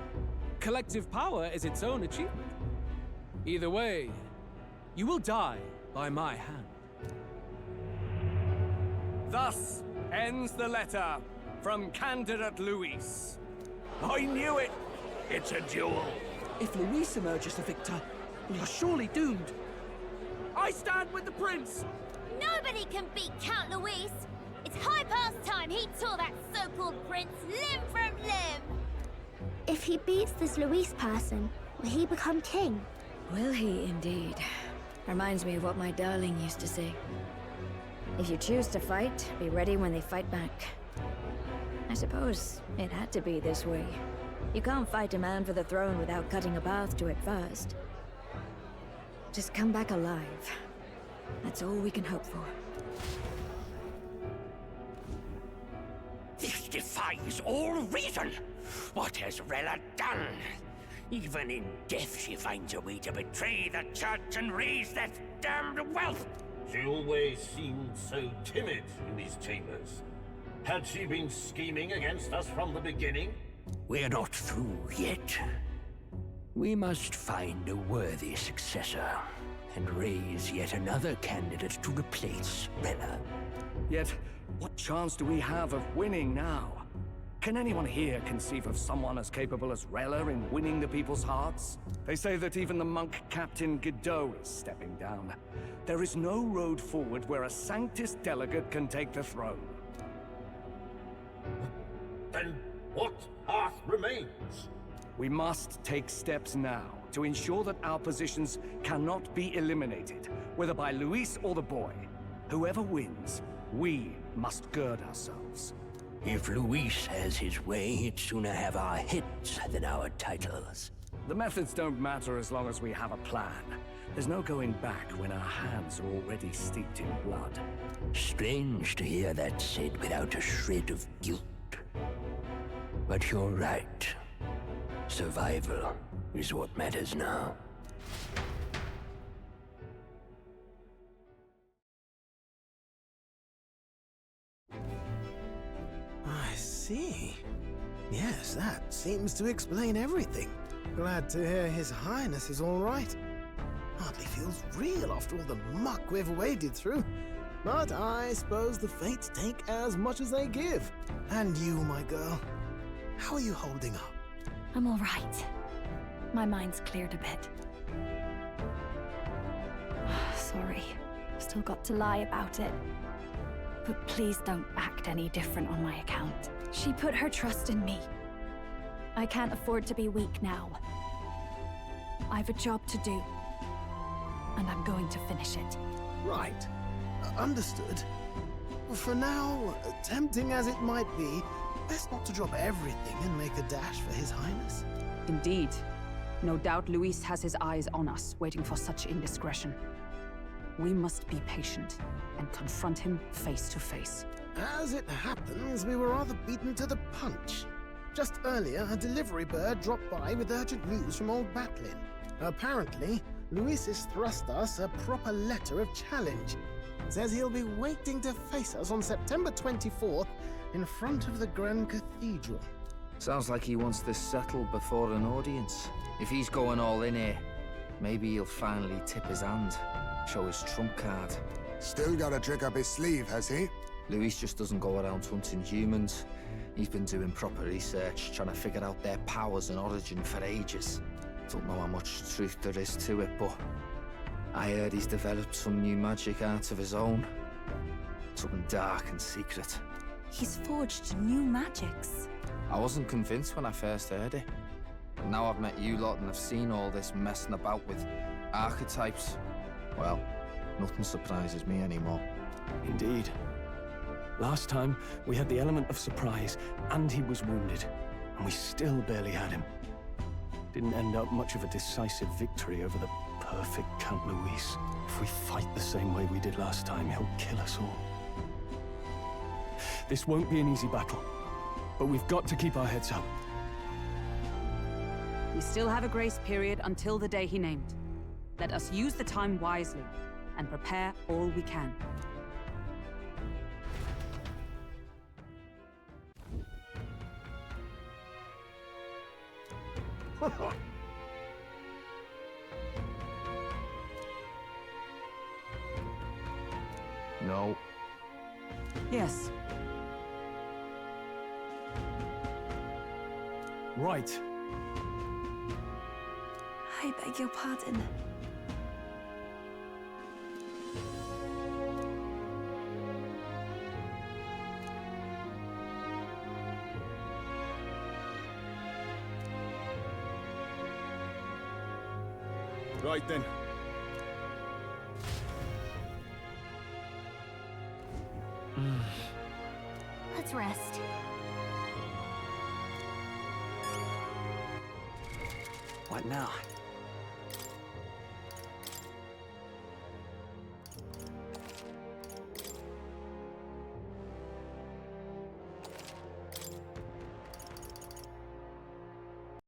Collective power is its own achievement. Either way, you will die by my hand. Thus ends the letter from candidate Luis. I knew it! It's a duel. If Luis emerges the victor, we are surely doomed. I stand with the prince! Nobody can beat Count Luis! It's high past time he tore that so-called prince limb from limb! If he beats this Luis person, will he become king? Will he indeed? Reminds me of what my darling used to say. If you choose to fight, be ready when they fight back. I suppose it had to be this way. You can't fight a man for the throne without cutting a path to it first. Just come back alive. That's all we can hope for. This defies all reason! What has Rella done? Even in death she finds a way to betray the church and raise that damned wealth! She always seemed so timid in these chambers. Had she been scheming against us from the beginning? We're not through yet. We must find a worthy successor, and raise yet another candidate to replace Rella. Yet, what chance do we have of winning now? Can anyone here conceive of someone as capable as Rella in winning the people's hearts? They say that even the monk Captain Godot is stepping down. There is no road forward where a Sanctus delegate can take the throne. Then what path remains? We must take steps now to ensure that our positions cannot be eliminated, whether by Luis or the boy. Whoever wins, we must gird ourselves. If Luis has his way, he'd sooner have our heads than our titles. The methods don't matter as long as we have a plan. There's no going back when our hands are already steeped in blood. Strange to hear that said without a shred of guilt. But you're right. Survival is what matters now. I see. Yes, that seems to explain everything. Glad to hear His Highness is all right. Hardly feels real after all the muck we've waded through. But I suppose the fates take as much as they give. And you, my girl, how are you holding up? I'm all right. My mind's cleared a bit. Sorry. Still got to lie about it. But please don't act any different on my account. She put her trust in me. I can't afford to be weak now. I've a job to do. And I'm going to finish it. Right. Understood. For now, tempting as it might be, best not to drop everything and make a dash for His Highness. Indeed. No doubt Luis has his eyes on us, waiting for such indiscretion. We must be patient and confront him face to face. As it happens, we were rather beaten to the punch. Just earlier, a delivery bird dropped by with urgent news from old Batlin. Apparently, Luis has thrust us a proper letter of challenge. Says he'll be waiting to face us on September 24th in front of the Grand Cathedral. Sounds like he wants this settled before an audience. If he's going all in here, maybe he'll finally tip his hand, show his trump card. Still got a trick up his sleeve, has he? Luis just doesn't go around hunting humans. He's been doing proper research, trying to figure out their powers and origin for ages. Don't know how much truth there is to it, but I heard he's developed some new magic art of his own. Something dark and secret. He's forged new magics. I wasn't convinced when I first heard it. But now I've met you lot and I've seen all this messing about with archetypes. Well, nothing surprises me anymore. Indeed. Last time, we had the element of surprise, and he was wounded. And we still barely had him. Didn't end up much of a decisive victory over the perfect Count Luis. If we fight the same way we did last time, he'll kill us all. This won't be an easy battle, but we've got to keep our heads up. We still have a grace period until the day he named. Let us use the time wisely and prepare all we can. No. Yes. Right. I beg your pardon. Right then. Let's rest. What now?